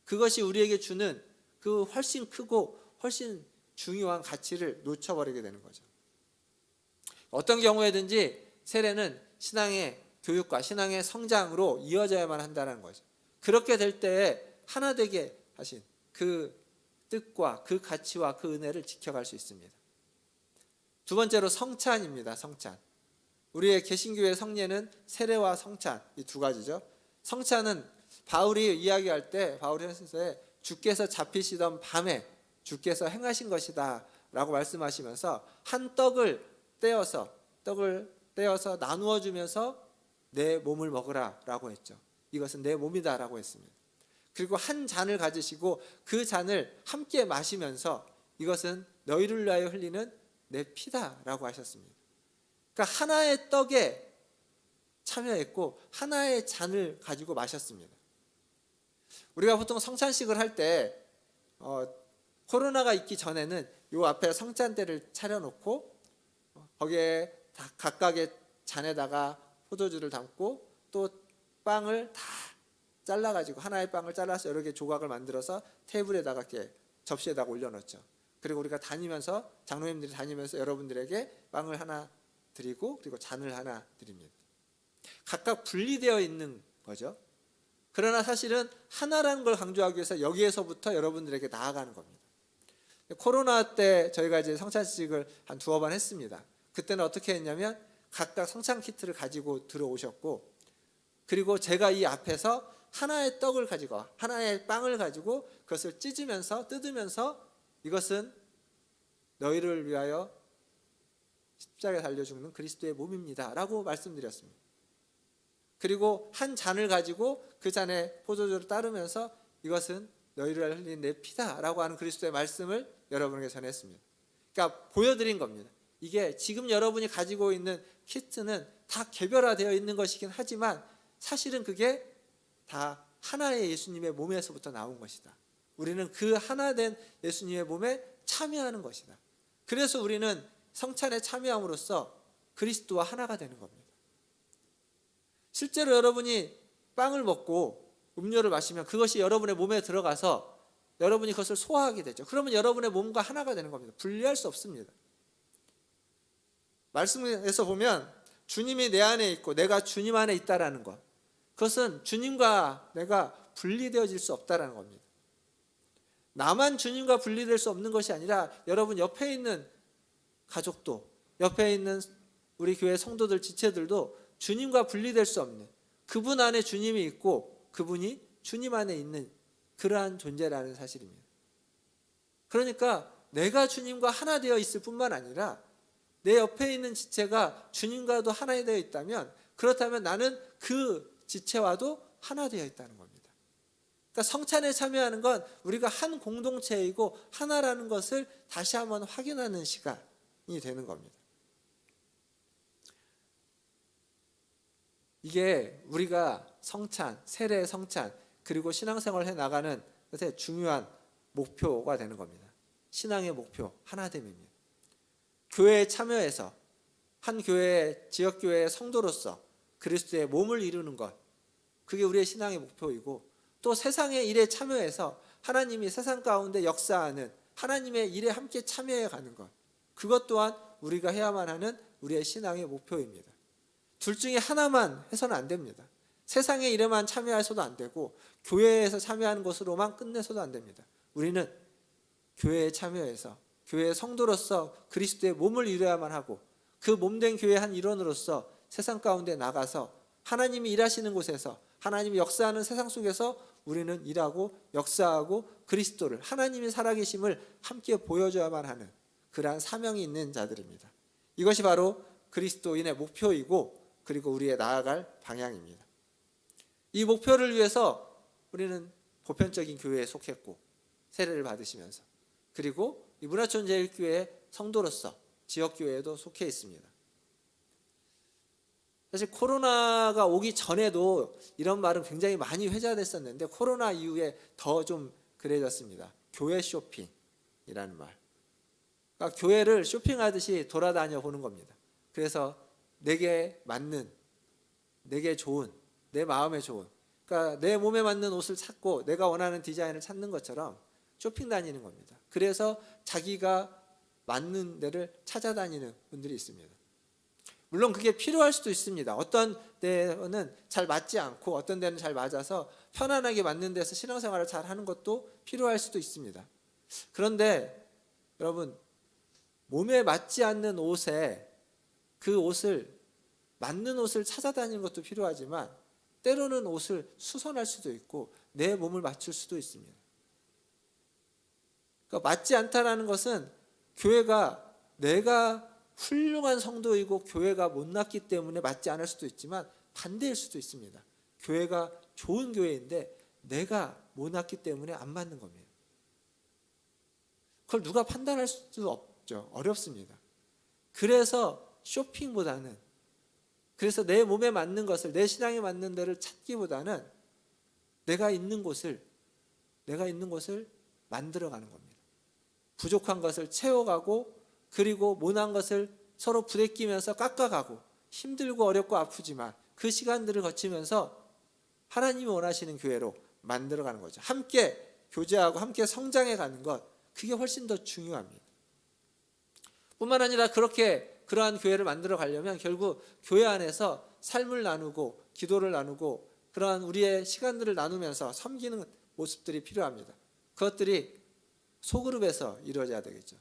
Speaker 4: 그것이 우리에게 주는 그 훨씬 크고 훨씬 중요한 가치를 놓쳐버리게 되는 거죠. 어떤 경우에든지 세례는 신앙의 교육과 신앙의 성장으로 이어져야만 한다는 거죠. 그렇게 될 때에 하나 되게 하신 그 뜻과 그 가치와 그 은혜를 지켜갈 수 있습니다. 두 번째로 성찬입니다. 성찬. 우리의 개신교의 성례는 세례와 성찬, 이 두 가지죠. 성찬은 바울이 이야기할 때 바울의 서에 주께서 잡히시던 밤에 주께서 행하신 것이다 라고 말씀하시면서 한 떡을 떼어서 나누어 주면서 내 몸을 먹으라 라고 했죠. 이것은 내 몸이다 라고 했습니다. 그리고 한 잔을 가지시고 그 잔을 함께 마시면서 이것은 너희를 위하여 흘리는 내 피다 라고 하셨습니다. 그러니까 하나의 떡에 참여했고 하나의 잔을 가지고 마셨습니다. 우리가 보통 성찬식을 할 때 코로나가 있기 전에는 요 앞에 성찬대를 차려놓고 거기에 각각의 잔에다가 포도주를 담고 또 빵을 다 잘라가지고 하나의 빵을 잘라서 여러 개 조각을 만들어서 테이블에다가 이렇게 접시에다가 올려놓죠. 그리고 우리가 다니면서 장로님들이 다니면서 여러분들에게 빵을 하나 드리고 그리고 잔을 하나 드립니다. 각각 분리되어 있는 거죠. 그러나 사실은 하나라는 걸 강조하기 위해서 여기에서부터 여러분들에게 나아가는 겁니다. 코로나 때 저희가 이제 성찬식을 한 두어 번 했습니다. 그때는 어떻게 했냐면 각각 성찬 키트를 가지고 들어오셨고 그리고 제가 이 앞에서 하나의 떡을 가지고 하나의 빵을 가지고 그것을 찢으면서 뜯으면서 이것은 너희를 위하여 십자가에 달려 죽는 그리스도의 몸입니다 라고 말씀드렸습니다. 그리고 한 잔을 가지고 그 잔에 포도주를 따르면서 이것은 너희를 위하여 흘린 내 피다 라고 하는 그리스도의 말씀을 여러분에게 전했습니다. 그러니까 보여드린 겁니다. 이게 지금 여러분이 가지고 있는 키트는 다 개별화되어 있는 것이긴 하지만 사실은 그게 다 하나의 예수님의 몸에서부터 나온 것이다. 우리는 그 하나된 예수님의 몸에 참여하는 것이다. 그래서 우리는 성찬에 참여함으로써 그리스도와 하나가 되는 겁니다. 실제로 여러분이 빵을 먹고 음료를 마시면 그것이 여러분의 몸에 들어가서 여러분이 그것을 소화하게 되죠. 그러면 여러분의 몸과 하나가 되는 겁니다. 분리할 수 없습니다. 말씀에서 보면 주님이 내 안에 있고 내가 주님 안에 있다라는 것, 그것은 주님과 내가 분리되어질 수 없다라는 겁니다. 나만 주님과 분리될 수 없는 것이 아니라 여러분 옆에 있는 가족도, 옆에 있는 우리 교회 성도들 지체들도 주님과 분리될 수 없는, 그분 안에 주님이 있고 그분이 주님 안에 있는 그러한 존재라는 사실입니다. 그러니까 내가 주님과 하나 되어 있을 뿐만 아니라 내 옆에 있는 지체가 주님과도 하나 되어 있다면, 그렇다면 나는 그 지체와도 하나 되어 있다는 겁니다. 그러니까 성찬에 참여하는 건 우리가 한 공동체이고 하나라는 것을 다시 한번 확인하는 시간이 되는 겁니다. 이게 우리가 성찬, 세례 성찬, 그리고 신앙생활을 해나가는 것의 중요한 목표가 되는 겁니다. 신앙의 목표, 하나됨입니다. 교회에 참여해서 한 교회, 지역교회의 성도로서 그리스도의 몸을 이루는 것, 그게 우리의 신앙의 목표이고, 또 세상의 일에 참여해서 하나님이 세상 가운데 역사하는 하나님의 일에 함께 참여해 가는 것, 그것 또한 우리가 해야만 하는 우리의 신앙의 목표입니다. 둘 중에 하나만 해서는 안 됩니다. 세상의 일에만 참여해서도 안 되고 교회에서 참여하는 것으로만 끝내서도 안 됩니다. 우리는 교회에 참여해서 교회의 성도로서 그리스도의 몸을 이루어야만 하고, 그 몸된 교회의 한 일원으로서 세상 가운데 나가서 하나님이 일하시는 곳에서, 하나님이 역사하는 세상 속에서 우리는 일하고 역사하고 그리스도를, 하나님이 살아계심을 함께 보여줘야만 하는 그러한 사명이 있는 자들입니다. 이것이 바로 그리스도인의 목표이고, 그리고 우리의 나아갈 방향입니다. 이 목표를 위해서 우리는 보편적인 교회에 속했고 세례를 받으시면서, 그리고 이 문화촌제일교회의 성도로서 지역교회에도 속해 있습니다. 사실 코로나가 오기 전에도 이런 말은 굉장히 많이 회자됐었는데 코로나 이후에 더 좀 그래졌습니다. 교회 쇼핑이라는 말. 그러니까 교회를 쇼핑하듯이 돌아다녀 보는 겁니다. 그래서 내게 맞는, 내게 좋은, 내 마음에 좋은, 그러니까 내 몸에 맞는 옷을 찾고 내가 원하는 디자인을 찾는 것처럼 쇼핑 다니는 겁니다. 그래서 자기가 맞는 데를 찾아다니는 분들이 있습니다. 물론 그게 필요할 수도 있습니다. 어떤 데는 잘 맞지 않고 어떤 데는 잘 맞아서 편안하게 맞는 데서 신앙생활을 잘 하는 것도 필요할 수도 있습니다. 그런데 여러분, 몸에 맞지 않는 옷에 그 옷을, 맞는 옷을 찾아다니는 것도 필요하지만 때로는 옷을 수선할 수도 있고 내 몸을 맞출 수도 있습니다. 그러니까 맞지 않다라는 것은 교회가 내가 훌륭한 성도이고 교회가 못났기 때문에 맞지 않을 수도 있지만 반대일 수도 있습니다. 교회가 좋은 교회인데 내가 못났기 때문에 안 맞는 겁니다. 그걸 누가 판단할 수 없죠. 어렵습니다. 그래서 쇼핑보다는, 그래서 내 몸에 맞는 것을, 내 신앙에 맞는 데를 찾기보다는 내가 있는 곳을 만들어가는 겁니다. 부족한 것을 채워가고, 그리고 모난 것을 서로 부대끼면서 깎아가고, 힘들고 어렵고 아프지만 그 시간들을 거치면서 하나님이 원하시는 교회로 만들어가는 거죠. 함께 교제하고 함께 성장해 가는 것, 그게 훨씬 더 중요합니다. 뿐만 아니라 그러한 교회를 만들어 가려면 결국 교회 안에서 삶을 나누고 기도를 나누고 그러한 우리의 시간들을 나누면서 섬기는 모습들이 필요합니다. 그것들이 소그룹에서 이루어져야 되겠죠.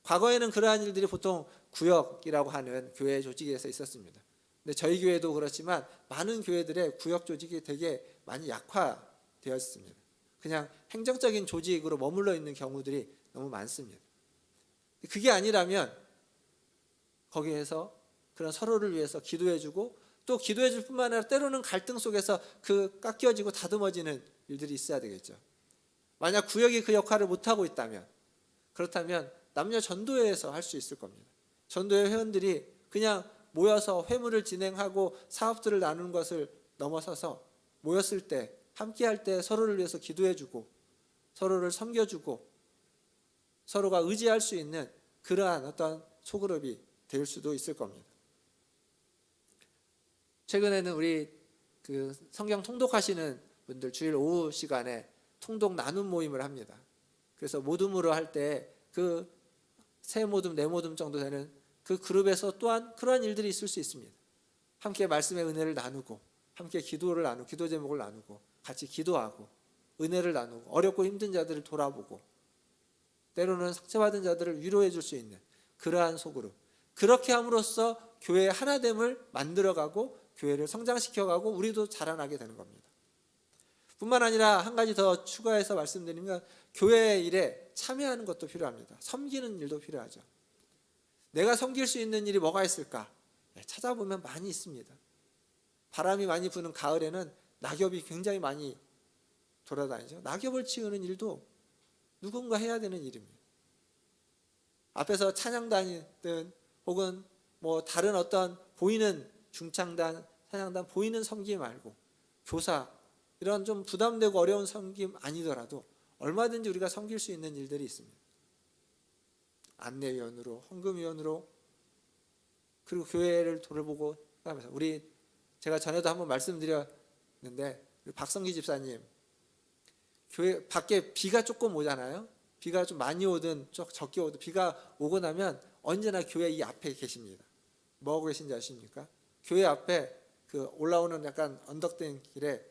Speaker 4: 과거에는 그러한 일들이 보통 구역이라고 하는 교회 조직에서 있었습니다. 근데 저희 교회도 그렇지만 많은 교회들의 구역 조직이 되게 많이 약화되어 있습니다. 그냥 행정적인 조직으로 머물러 있는 경우들이 너무 많습니다. 그게 아니라면 거기에서 그런 서로를 위해서 기도해주고, 또 기도해줄 뿐만 아니라 때로는 갈등 속에서 그 깎여지고 다듬어지는 일들이 있어야 되겠죠. 만약 구역이 그 역할을 못하고 있다면, 그렇다면 남녀 전도회에서 할 수 있을 겁니다. 전도회 회원들이 그냥 모여서 회무를 진행하고 사업들을 나누는 것을 넘어서서 모였을 때, 함께 할 때 서로를 위해서 기도해주고 서로를 섬겨주고 서로가 의지할 수 있는 그러한 어떤 소그룹이 될 수도 있을 겁니다. 최근에는 우리 그 성경 통독하시는 분들 주일 오후 시간에 통독 나눔 모임을 합니다. 그래서 모둠으로 할 때 그 세 모둠, 네 모둠 정도 되는 그 그룹에서 또한 그러한 일들이 있을 수 있습니다. 함께 말씀의 은혜를 나누고, 함께 기도를 나누고, 기도 제목을 나누고, 같이 기도하고, 은혜를 나누고, 어렵고 힘든 자들을 돌아보고, 때로는 상처받은 자들을 위로해 줄 수 있는 그러한 소그룹. 그렇게 함으로써 교회의 하나됨을 만들어가고 교회를 성장시켜가고 우리도 자라나게 되는 겁니다. 뿐만 아니라 한 가지 더 추가해서 말씀드리면, 교회 일에 참여하는 것도 필요합니다. 섬기는 일도 필요하죠. 내가 섬길 수 있는 일이 뭐가 있을까? 찾아보면 많이 있습니다. 바람이 많이 부는 가을에는 낙엽이 굉장히 많이 돌아다니죠. 낙엽을 치우는 일도 누군가 해야 되는 일입니다. 앞에서 찬양단이든 혹은 뭐 다른 어떤 보이는 중창단, 찬양단 보이는 섬김 말고 교사, 이런 좀 부담되고 어려운 섬김 아니더라도 얼마든지 우리가 섬길 수 있는 일들이 있습니다. 안내위원으로, 헌금위원으로, 그리고 교회를 돌아보고 하면서 제가 전에도 한번 말씀드렸는데 박성기 집사님, 교회 밖에 비가 조금 오잖아요. 비가 좀 많이 오든 적게 오든 비가 오고 나면 언제나 교회 이 앞에 계십니다. 뭐 하고 계신지 아십니까? 교회 앞에 그 올라오는 약간 언덕된 길에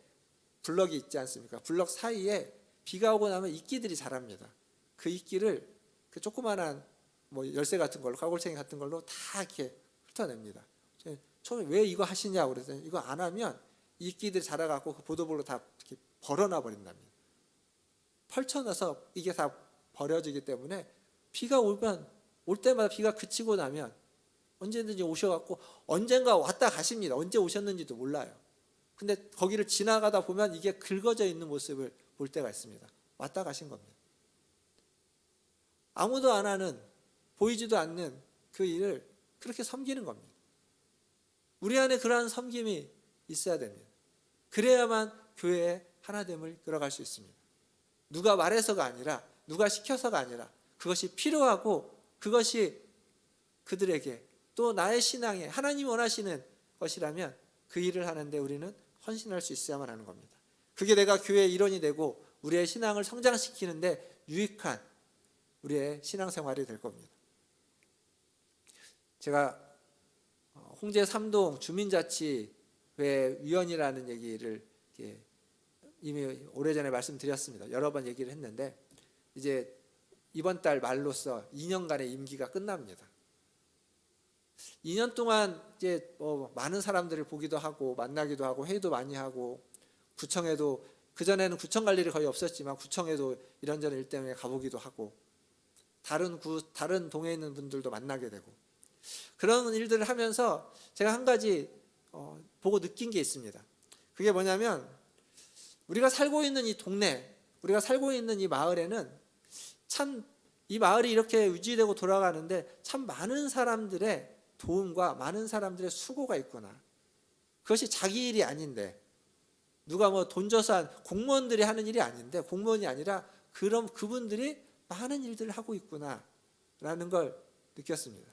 Speaker 4: 블럭이 있지 않습니까? 블럭 사이에 비가 오고 나면 이끼들이 자랍니다. 그 이끼를 그 조그만한 뭐 열쇠 같은 걸로, 가골챙이 같은 걸로 다 이렇게 훑어냅니다. 처음에 왜 이거 하시냐고 그랬더니 이거 안 하면 이끼들이 자라갖고 그 보도블로 다 이렇게 벌어놔 버린답니다. 펼쳐놔서 이게 다 버려지기 때문에 비가 오면, 올 때마다 비가 그치고 나면 언제든지 오셔갖고 언젠가 왔다 가십니다. 언제 오셨는지도 몰라요. 근데 거기를 지나가다 보면 이게 긁어져 있는 모습을 볼 때가 있습니다. 왔다 가신 겁니다. 아무도 안 하는, 보이지도 않는 그 일을 그렇게 섬기는 겁니다. 우리 안에 그러한 섬김이 있어야 됩니다. 그래야만 교회의 하나됨을 끌어갈 수 있습니다. 누가 말해서가 아니라, 누가 시켜서가 아니라, 그것이 필요하고 그것이 그들에게 또 나의 신앙에 하나님이 원하시는 것이라면 그 일을 하는데 우리는 헌신할 수 있어야만 하는 겁니다. 그게 내가 교회의 일원이 되고 우리의 신앙을 성장시키는데 유익한 우리의 신앙생활이 될 겁니다. 제가 홍제 3동 주민자치회 위원이라는 얘기를 이미 오래전에 말씀드렸습니다. 여러 번 얘기를 했는데 이제 이번 달 말로써 2년간의 임기가 끝납니다. 2년 동안 이제 많은 사람들을 보기도 하고 만나기도 하고 회의도 많이 하고, 구청에도, 그전에는 구청 갈 일이 거의 없었지만 구청에도 이런저런 일 때문에 가보기도 하고, 다른 동에 있는 분들도 만나게 되고, 그런 일들을 하면서 제가 한 가지 보고 느낀 게 있습니다. 그게 뭐냐면, 우리가 살고 있는 이 동네, 우리가 살고 있는 이 마을에는 참 이 마을이 이렇게 유지되고 돌아가는데 참 많은 사람들의 도움과 많은 사람들의 수고가 있구나. 그것이 자기 일이 아닌데, 누가 뭐 돈 줘서 한 공무원들이 하는 일이 아닌데, 공무원이 아니라 그런 그분들이 많은 일들을 하고 있구나라는 걸 느꼈습니다.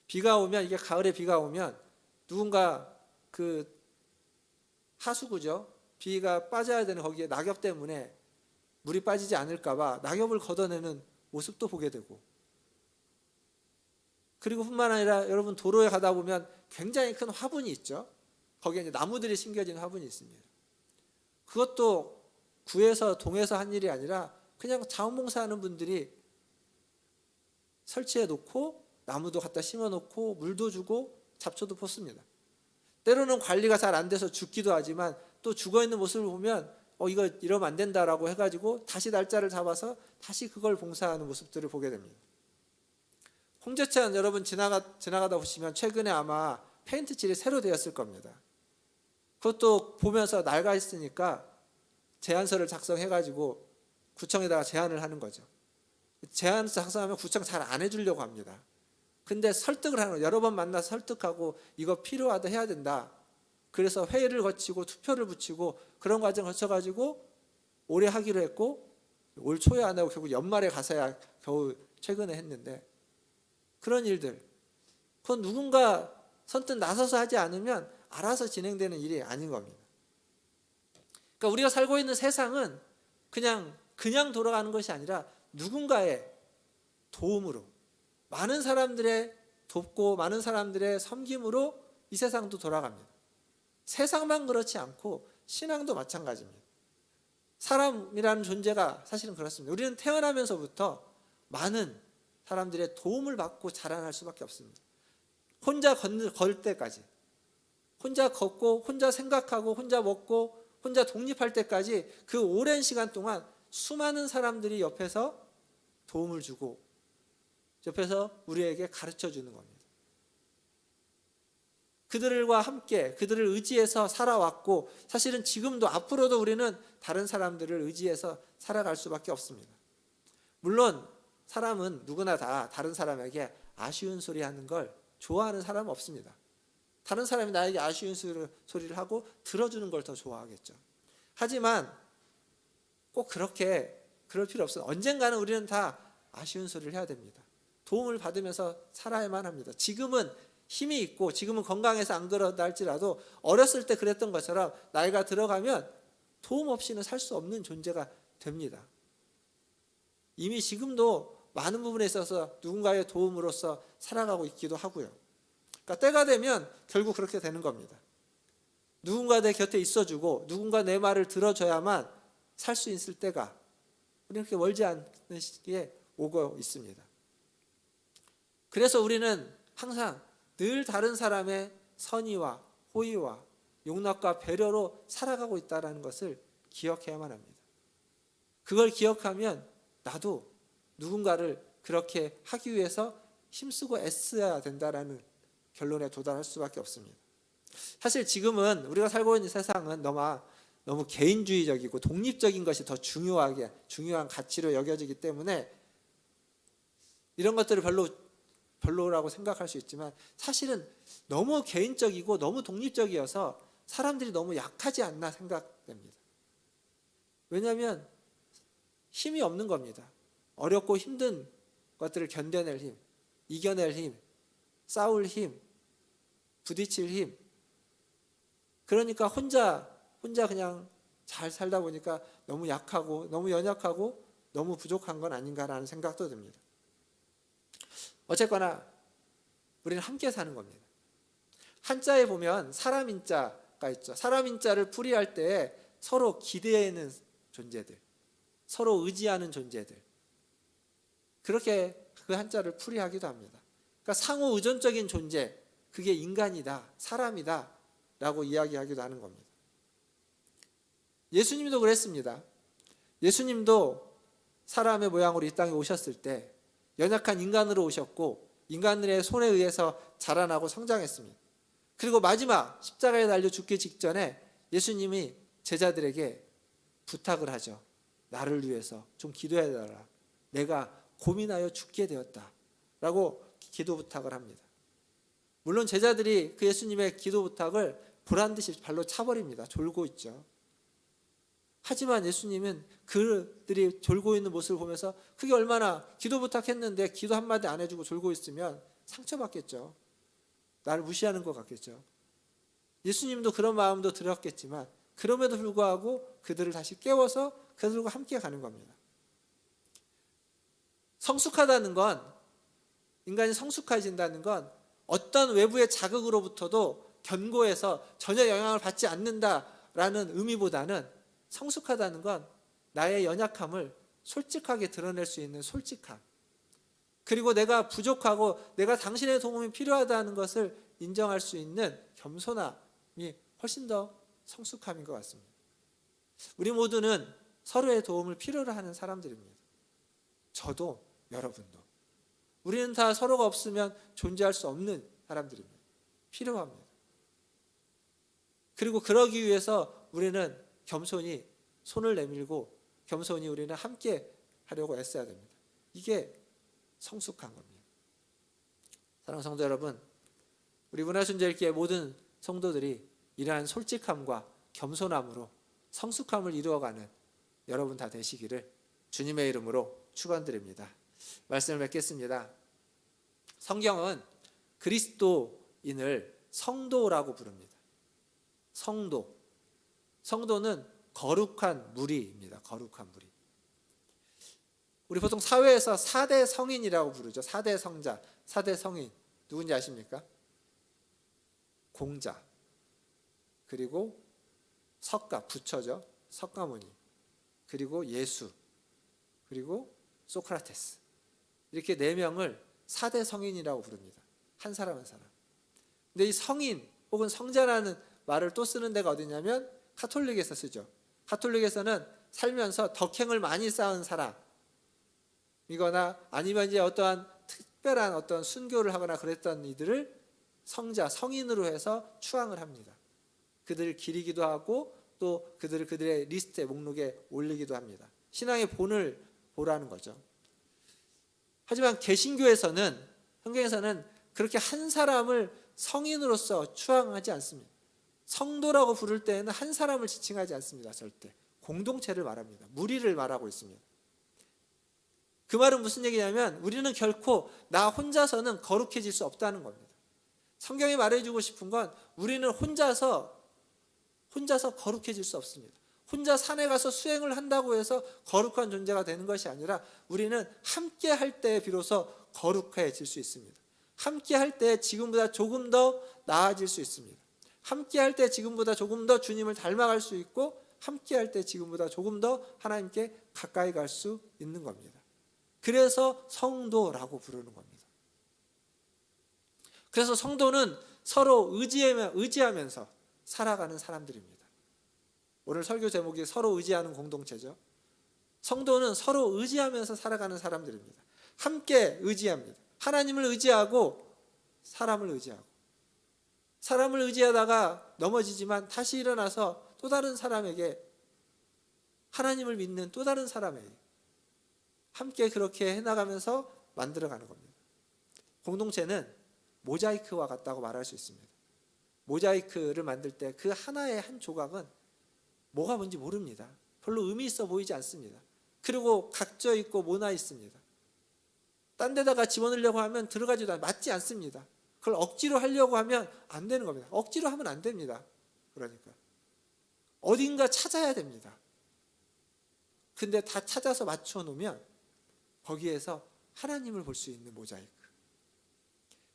Speaker 4: 비가 오면, 이게 가을에 비가 오면 누군가 그 하수구죠, 비가 빠져야 되는 거기에 낙엽 때문에 물이 빠지지 않을까 봐 낙엽을 걷어내는 모습도 보게 되고, 그리고 뿐만 아니라 여러분, 도로에 가다 보면 굉장히 큰 화분이 있죠. 거기에 이제 나무들이 심겨진 화분이 있습니다. 그것도 구에서 동에서 한 일이 아니라 그냥 자원봉사하는 분들이 설치해 놓고 나무도 갖다 심어 놓고 물도 주고 잡초도 뽑습니다. 때로는 관리가 잘 안 돼서 죽기도 하지만, 또 죽어 있는 모습을 보면 이거 이러면 안 된다라고 해가지고 다시 날짜를 잡아서 다시 그걸 봉사하는 모습들을 보게 됩니다. 홍제천 여러분 지나가다 보시면 최근에 아마 페인트 칠이 새로 되었을 겁니다. 그것도 보면서 낡아 있으니까 제안서를 작성해가지고 구청에다가 제안을 하는 거죠. 제안 작성하면 구청 잘 안 해주려고 합니다. 근데 설득을 하는 거예요. 여러 번 만나서 설득하고 이거 필요하다, 해야 된다. 그래서 회의를 거치고 투표를 붙이고 그런 과정을 거쳐가지고 올해 하기로 했고, 올 초에 안 하고 결국 연말에 가서야 겨우 최근에 했는데, 그런 일들, 그건 누군가 선뜻 나서서 하지 않으면 알아서 진행되는 일이 아닌 겁니다. 그러니까 우리가 살고 있는 세상은 그냥 돌아가는 것이 아니라 누군가의 도움으로, 많은 사람들의 돕고 많은 사람들의 섬김으로 이 세상도 돌아갑니다. 세상만 그렇지 않고 신앙도 마찬가지입니다. 사람이라는 존재가 사실은 그렇습니다. 우리는 태어나면서부터 많은 사람들의 도움을 받고 자라날 수밖에 없습니다. 혼자 걸 때까지, 혼자 걷고 혼자 생각하고 혼자 먹고 혼자 독립할 때까지, 그 오랜 시간 동안 수많은 사람들이 옆에서 도움을 주고 옆에서 우리에게 가르쳐 주는 겁니다. 그들과 함께 그들을 의지해서 살아왔고, 사실은 지금도 앞으로도 우리는 다른 사람들을 의지해서 살아갈 수밖에 없습니다. 물론 사람은 누구나 다 다른 사람에게 아쉬운 소리 하는 걸 좋아하는 사람은 없습니다. 다른 사람이 나에게 아쉬운 소리를 하고 들어주는 걸 더 좋아하겠죠. 하지만 꼭 그럴 필요 없어요. 언젠가는 우리는 다 아쉬운 소리를 해야 됩니다. 도움을 받으면서 살아야만 합니다. 지금은 힘이 있고 지금은 건강해서 안 그러다 할지라도 어렸을 때 그랬던 것처럼 나이가 들어가면 도움 없이는 살 수 없는 존재가 됩니다. 이미 지금도 많은 부분에 있어서 누군가의 도움으로서 살아가고 있기도 하고요. 그러니까 때가 되면 결국 그렇게 되는 겁니다. 누군가 내 곁에 있어주고 누군가 내 말을 들어줘야만 살 수 있을 때가 우리는 그렇게 멀지 않은 시기에 오고 있습니다. 그래서 우리는 항상 늘 다른 사람의 선의와 호의와 용납과 배려로 살아가고 있다는 것을 기억해야만 합니다. 그걸 기억하면 나도 누군가를 그렇게 하기 위해서 힘쓰고 애써야 된다는 결론에 도달할 수밖에 없습니다. 사실 지금은 우리가 살고 있는 세상은 너무 개인주의적이고 독립적인 것이 더 중요한 가치로 여겨지기 때문에 이런 것들을 별로라고 생각할 수 있지만, 사실은 너무 개인적이고 너무 독립적이어서 사람들이 너무 약하지 않나 생각됩니다. 왜냐하면 힘이 없는 겁니다. 어렵고 힘든 것들을 견뎌낼 힘, 이겨낼 힘, 싸울 힘, 부딪힐 힘. 그러니까 혼자 그냥 잘 살다 보니까 너무 약하고 너무 연약하고 너무 부족한 건 아닌가라는 생각도 듭니다. 어쨌거나 우리는 함께 사는 겁니다. 한자에 보면 사람인자가 있죠. 사람인자를 풀이할 때 서로 기대는 존재들, 서로 의지하는 존재들, 그렇게 그 한자를 풀이하기도 합니다. 그러니까 상호 의존적인 존재, 그게 인간이다, 사람이다 라고 이야기하기도 하는 겁니다. 예수님도 그랬습니다. 예수님도 사람의 모양으로 이 땅에 오셨을 때 연약한 인간으로 오셨고 인간의 손에 의해서 자라나고 성장했습니다. 그리고 마지막 십자가에 달려 죽기 직전에 예수님이 제자들에게 부탁을 하죠. 나를 위해서 좀 기도해달라. 내가 고민하여 죽게 되었다 라고 기도 부탁을 합니다. 물론 제자들이 그 예수님의 기도 부탁을 보란듯이 발로 차버립니다. 졸고 있죠. 하지만 예수님은 그들이 졸고 있는 모습을 보면서 그게 얼마나 기도 부탁했는데 기도 한마디 안 해주고 졸고 있으면 상처받겠죠. 나를 무시하는 것 같겠죠. 예수님도 그런 마음도 들었겠지만 그럼에도 불구하고 그들을 다시 깨워서 그들과 함께 가는 겁니다. 성숙하다는 건, 인간이 성숙해진다는 건 어떤 외부의 자극으로부터도 견고해서 전혀 영향을 받지 않는다라는 의미보다는 성숙하다는 건 나의 연약함을 솔직하게 드러낼 수 있는 솔직함, 그리고 내가 부족하고 내가 당신의 도움이 필요하다는 것을 인정할 수 있는 겸손함이 훨씬 더 성숙함인 것 같습니다. 우리 모두는 서로의 도움을 필요로 하는 사람들입니다. 저도 여러분도. 우리는 다 서로가 없으면 존재할 수 없는 사람들입니다. 필요합니다. 그리고 그러기 위해서 우리는 겸손히 손을 내밀고 겸손히 우리는 함께 하려고 애써야 됩니다. 이게 성숙한 겁니다. 사랑하는 성도 여러분, 우리 문화순절기의 모든 성도들이 이러한 솔직함과 겸손함으로 성숙함을 이루어가는 여러분 다 되시기를 주님의 이름으로 축원드립니다. 말씀을 맺겠습니다. 성경은 그리스도인을 성도라고 부릅니다. 성도. 성도는 거룩한 무리입니다. 거룩한 무리. 우리 보통 사회에서 4대 성인이라고 부르죠. 4대 성자, 4대 성인. 누군지 아십니까? 공자, 그리고 석가, 부처죠. 석가모니, 그리고 예수, 그리고 소크라테스. 이렇게 4명을 4대 성인이라고 부릅니다. 한 사람 한 사람. 근데 이 성인 혹은 성자라는 말을 또 쓰는 데가 어디냐면 가톨릭에서 쓰죠. 가톨릭에서는 살면서 덕행을 많이 쌓은 사람이거나 아니면 이제 어떠한 특별한 어떤 순교를 하거나 그랬던 이들을 성자, 성인으로 해서 추앙을 합니다. 그들을 기리기도 하고 또 그들의 리스트에 목록에 올리기도 합니다. 신앙의 본을 보라는 거죠. 하지만 개신교에서는, 성경에서는 그렇게 한 사람을 성인으로서 추앙하지 않습니다. 성도라고 부를 때에는 한 사람을 지칭하지 않습니다. 절대. 공동체를 말합니다. 무리를 말하고 있습니다. 그 말은 무슨 얘기냐면 우리는 결코 나 혼자서는 거룩해질 수 없다는 겁니다. 성경이 말해주고 싶은 건 우리는 혼자서 거룩해질 수 없습니다. 혼자 산에 가서 수행을 한다고 해서 거룩한 존재가 되는 것이 아니라 우리는 함께 할 때 비로소 거룩해질 수 있습니다. 함께 할 때 지금보다 조금 더 나아질 수 있습니다. 함께 할 때 지금보다 조금 더 주님을 닮아갈 수 있고 함께 할 때 지금보다 조금 더 하나님께 가까이 갈 수 있는 겁니다. 그래서 성도라고 부르는 겁니다. 그래서 성도는 서로 의지하면서 살아가는 사람들입니다. 오늘 설교 제목이 서로 의지하는 공동체죠. 성도는 서로 의지하면서 살아가는 사람들입니다. 함께 의지합니다. 하나님을 의지하고 사람을 의지하고, 사람을 의지하다가 넘어지지만 다시 일어나서 또 다른 사람에게, 하나님을 믿는 또 다른 사람에게 함께 그렇게 해나가면서 만들어가는 겁니다. 공동체는 모자이크와 같다고 말할 수 있습니다. 모자이크를 만들 때 그 하나의 한 조각은 뭐가 뭔지 모릅니다. 별로 의미 있어 보이지 않습니다. 그리고 각져 있고 모나 있습니다. 딴 데다가 집어넣으려고 하면 들어가지도 맞지 않습니다. 그걸 억지로 하려고 하면 안 되는 겁니다. 억지로 하면 안 됩니다. 그러니까 어딘가 찾아야 됩니다. 근데 다 찾아서 맞춰 놓으면 거기에서 하나님을 볼 수 있는 모자이크.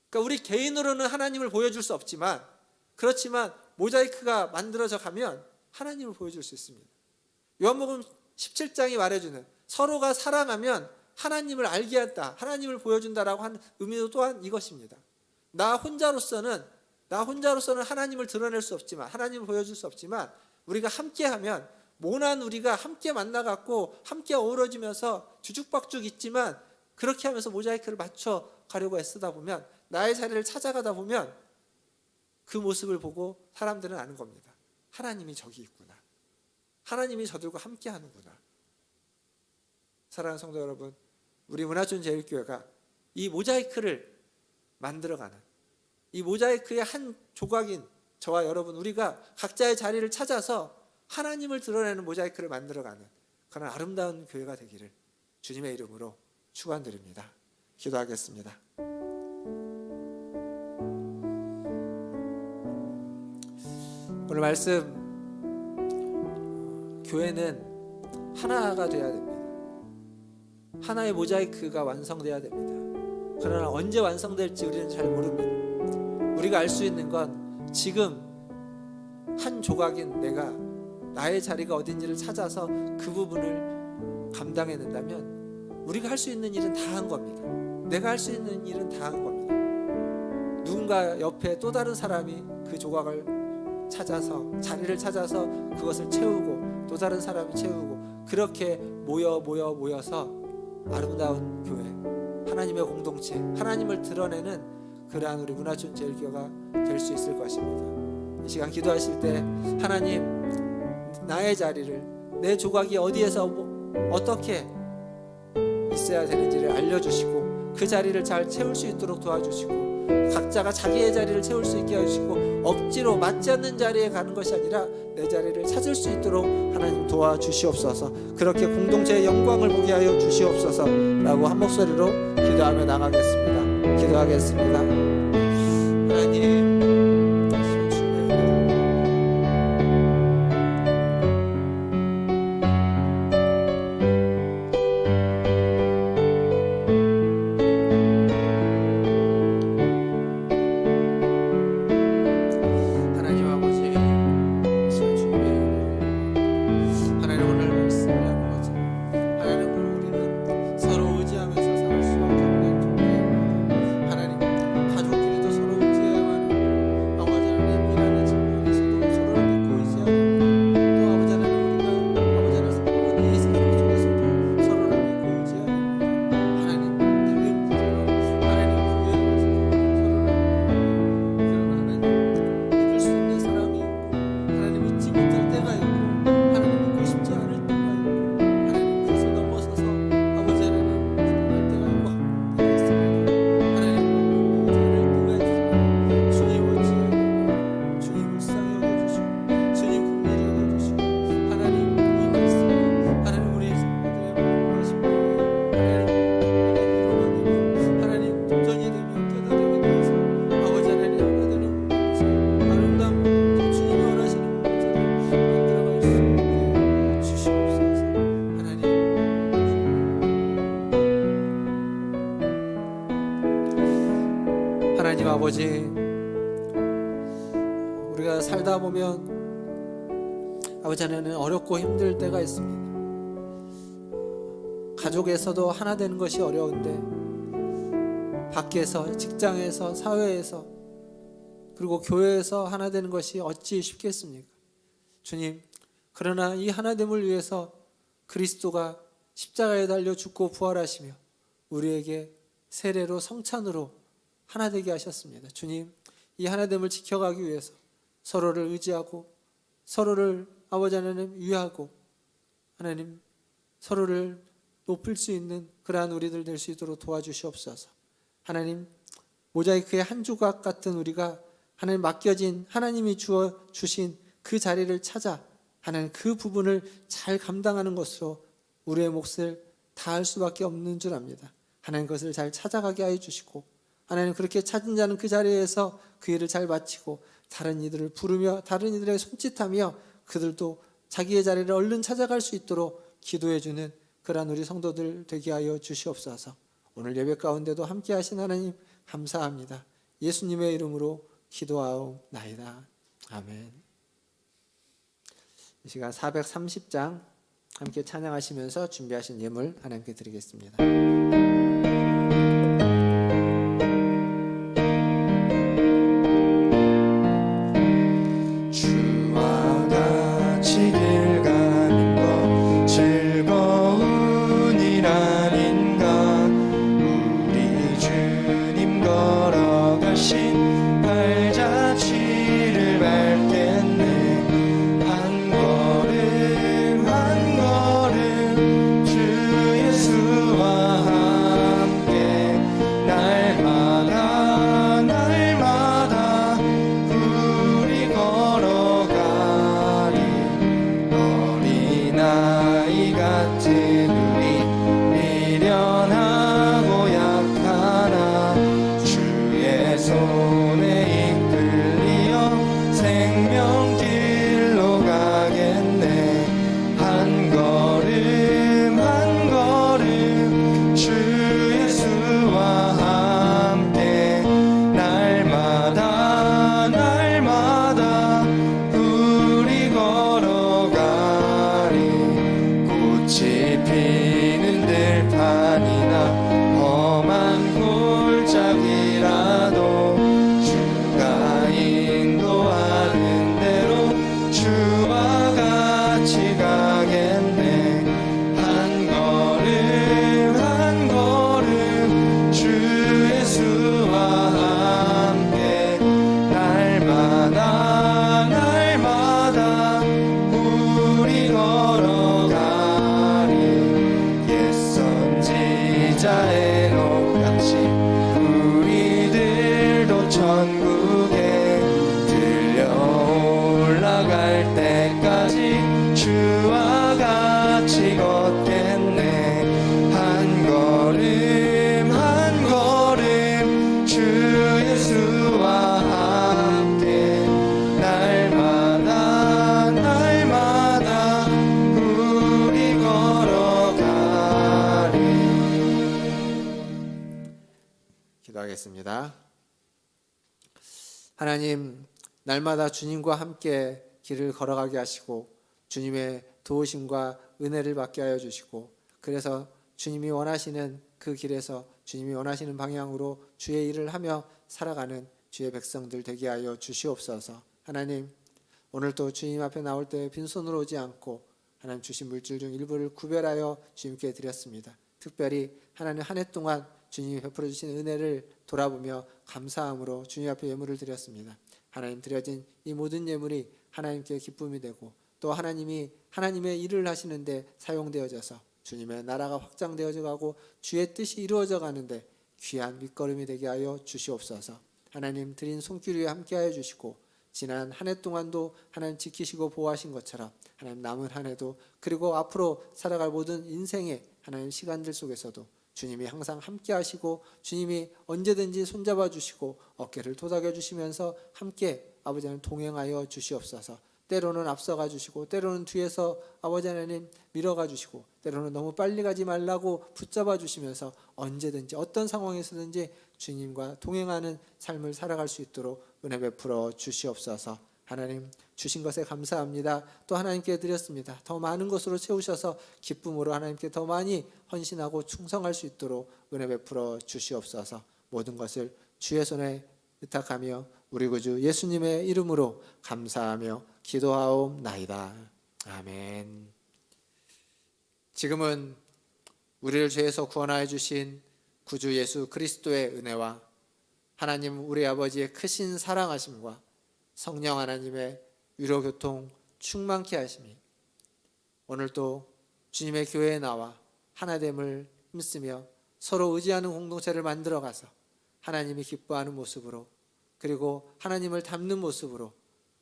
Speaker 4: 그러니까 우리 개인으로는 하나님을 보여줄 수 없지만, 그렇지만 모자이크가 만들어져 가면 하나님을 보여줄 수 있습니다. 요한복음 17장이 말해주는 서로가 사랑하면 하나님을 알게 한다, 하나님을 보여준다라고 하는 의미도 또한 이것입니다. 나 혼자로서는 하나님을 드러낼 수 없지만, 하나님을 보여줄 수 없지만 우리가 함께하면, 모난 우리가 함께 만나갖고 함께 어우러지면서 주죽박죽 있지만 그렇게 하면서 모자이크를 맞춰 가려고 애쓰다 보면, 나의 자리를 찾아가다 보면 그 모습을 보고 사람들은 아는 겁니다. 하나님이 저기 있구나. 하나님이 저들과 함께 하는구나. 사랑하는 성도 여러분, 우리 문화촌 제일교회가 이 모자이크를 만들어가는, 이 모자이크의 한 조각인 저와 여러분, 우리가 각자의 자리를 찾아서 하나님을 드러내는 모자이크를 만들어가는 그런 아름다운 교회가 되기를 주님의 이름으로 축원드립니다. 기도하겠습니다. 오늘 말씀, 교회는 하나가 돼야 됩니다. 하나의 모자이크가 완성돼야 됩니다. 그러나 언제 완성될지 우리는 잘 모릅니다. 우리가 알 수 있는 건 지금 한 조각인 내가 나의 자리가 어딘지를 찾아서 그 부분을 감당해낸다면 우리가 할 수 있는 일은 다 한 겁니다. 내가 할 수 있는 일은 다 한 겁니다. 누군가 옆에 또 다른 사람이 그 조각을 찾아서, 자리를 찾아서 그것을 채우고, 또 다른 사람이 채우고, 그렇게 모여서 아름다운 교회, 하나님의 공동체, 하나님을 드러내는 그러한 우리 문화촌 제일교회가 될 수 있을 것입니다. 이 시간 기도하실 때 하나님, 나의 자리를, 내 조각이 어디에서 어떻게 있어야 되는지를 알려주시고 그 자리를 잘 채울 수 있도록 도와주시고, 각자가 자기의 자리를 채울 수 있게 해주시고, 억지로 맞지 않는 자리에 가는 것이 아니라 내 자리를 찾을 수 있도록 하나님 도와주시옵소서. 그렇게 공동체의 영광을 보게 하여 주시옵소서 라고 한 목소리로 기도하며 나가겠습니다. 기도하겠습니다. 하나님, 하나님 아버지, 우리가 살다 보면 아버지 하나님 어렵고 힘들 때가 있습니다. 가족에서도 하나 되는 것이 어려운데, 밖에서, 직장에서, 사회에서, 그리고 교회에서 하나 되는 것이 어찌 쉽겠습니까? 주님, 그러나 이 하나됨을 위해서 그리스도가 십자가에 달려 죽고 부활하시며 우리에게 세례로 성찬으로 하나 되게 하셨습니다. 주님, 이 하나됨을 지켜가기 위해서 서로를 의지하고, 서로를 아버지 하나님 위하고, 하나님 서로를 높일 수 있는 그러한 우리들 될 수 있도록 도와주시옵소서. 하나님, 모자이크의 한 조각 같은 우리가 하나님 맡겨진, 하나님이 주신 그 자리를 찾아 하나님 그 부분을 잘 감당하는 것으로 우리의 몫을 다할 수밖에 없는 줄 압니다. 하나님 그것을 잘 찾아가게 하여 주시고, 하나님 그렇게 찾은 자는 그 자리에서 그 일을 잘 마치고 다른 이들을 부르며 다른 이들에게 손짓하며 그들도 자기의 자리를 얼른 찾아갈 수 있도록 기도해주는 그러한 우리 성도들 되게 하여 주시옵소서. 오늘 예배 가운데도 함께 하신 하나님 감사합니다. 예수님의 이름으로 기도하옵나이다. 아멘. 이 시간 430장 함께 찬양하시면서 준비하신 예물 하나님께 드리겠습니다.
Speaker 1: 주와 같이 길 가는 것 즐거운 일 아닌가.
Speaker 2: 기도하겠습니다. 하나님, 날마다 주님과 함께 길을 걸어가게 하시고 주님의 도우심과 은혜를 받게 하여 주시고, 그래서 주님이 원하시는 그 길에서 주님이 원하시는 방향으로 주의 일을 하며 살아가는 주의 백성들 되게 하여 주시옵소서. 하나님, 오늘도 주님 앞에 나올 때 빈손으로 오지 않고 하나님 주신 물질 중 일부를 구별하여 주님께 드렸습니다. 특별히 하나님 한 해 동안 주님이 베풀어 주신 은혜를 돌아보며 감사함으로 주님 앞에 예물을 드렸습니다. 하나님, 드려진 이 모든 예물이 하나님께 기쁨이 되고 또 하나님이 하나님의 일을 하시는데 사용되어져서 주님의 나라가 확장되어져 가고 주의 뜻이 이루어져 가는데 귀한 밑거름이 되게 하여 주시옵소서. 하나님, 드린 손길 위에 함께하여 주시고 지난 한 해 동안도 하나님 지키시고 보호하신 것처럼 하나님 남은 한 해도 그리고 앞으로 살아갈 모든 인생의 하나님 시간들 속에서도 주님이 항상 함께 하시고 주님이 언제든지 손잡아 주시고 어깨를 토닥여 주시면서 함께 아버지 하나님 동행하여 주시옵소서. 때로는 앞서가 주시고 때로는 뒤에서 아버지 하나님 밀어가 주시고 때로는 너무 빨리 가지 말라고 붙잡아 주시면서 언제든지 어떤 상황에서든지 주님과 동행하는 삶을 살아갈 수 있도록 은혜 베풀어 주시옵소서. 하나님, 주신 것에 감사합니다. 또 하나님께 드렸습니다. 더 많은 것으로 채우셔서 기쁨으로 하나님께 더 많이 헌신하고 충성할 수 있도록 은혜 베풀어 주시옵소서. 모든 것을 주의 손에 의탁하며 우리 구주 예수님의 이름으로 감사하며 기도하옵나이다. 아멘. 지금은 우리를 죄에서 구원하여 주신 구주 예수 그리스도의 은혜와 하나님 우리 아버지의 크신 사랑하심과 성령 하나님의 위로 교통 충만케 하심이 오늘도 주님의 교회에 나와 하나됨을 힘쓰며 서로 의지하는 공동체를 만들어가서 하나님이 기뻐하는 모습으로 그리고 하나님을 닮는 모습으로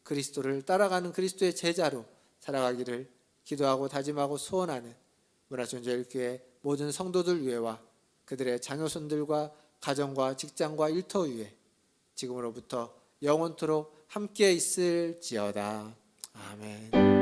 Speaker 2: 그리스도를 따라가는 그리스도의 제자로 살아가기를 기도하고 다짐하고 소원하는 문화존재일교회 모든 성도들 위에와 그들의 자녀손들과 가정과 직장과 일터 위에 지금으로부터 영원토록 함께 있을지어다. 아멘.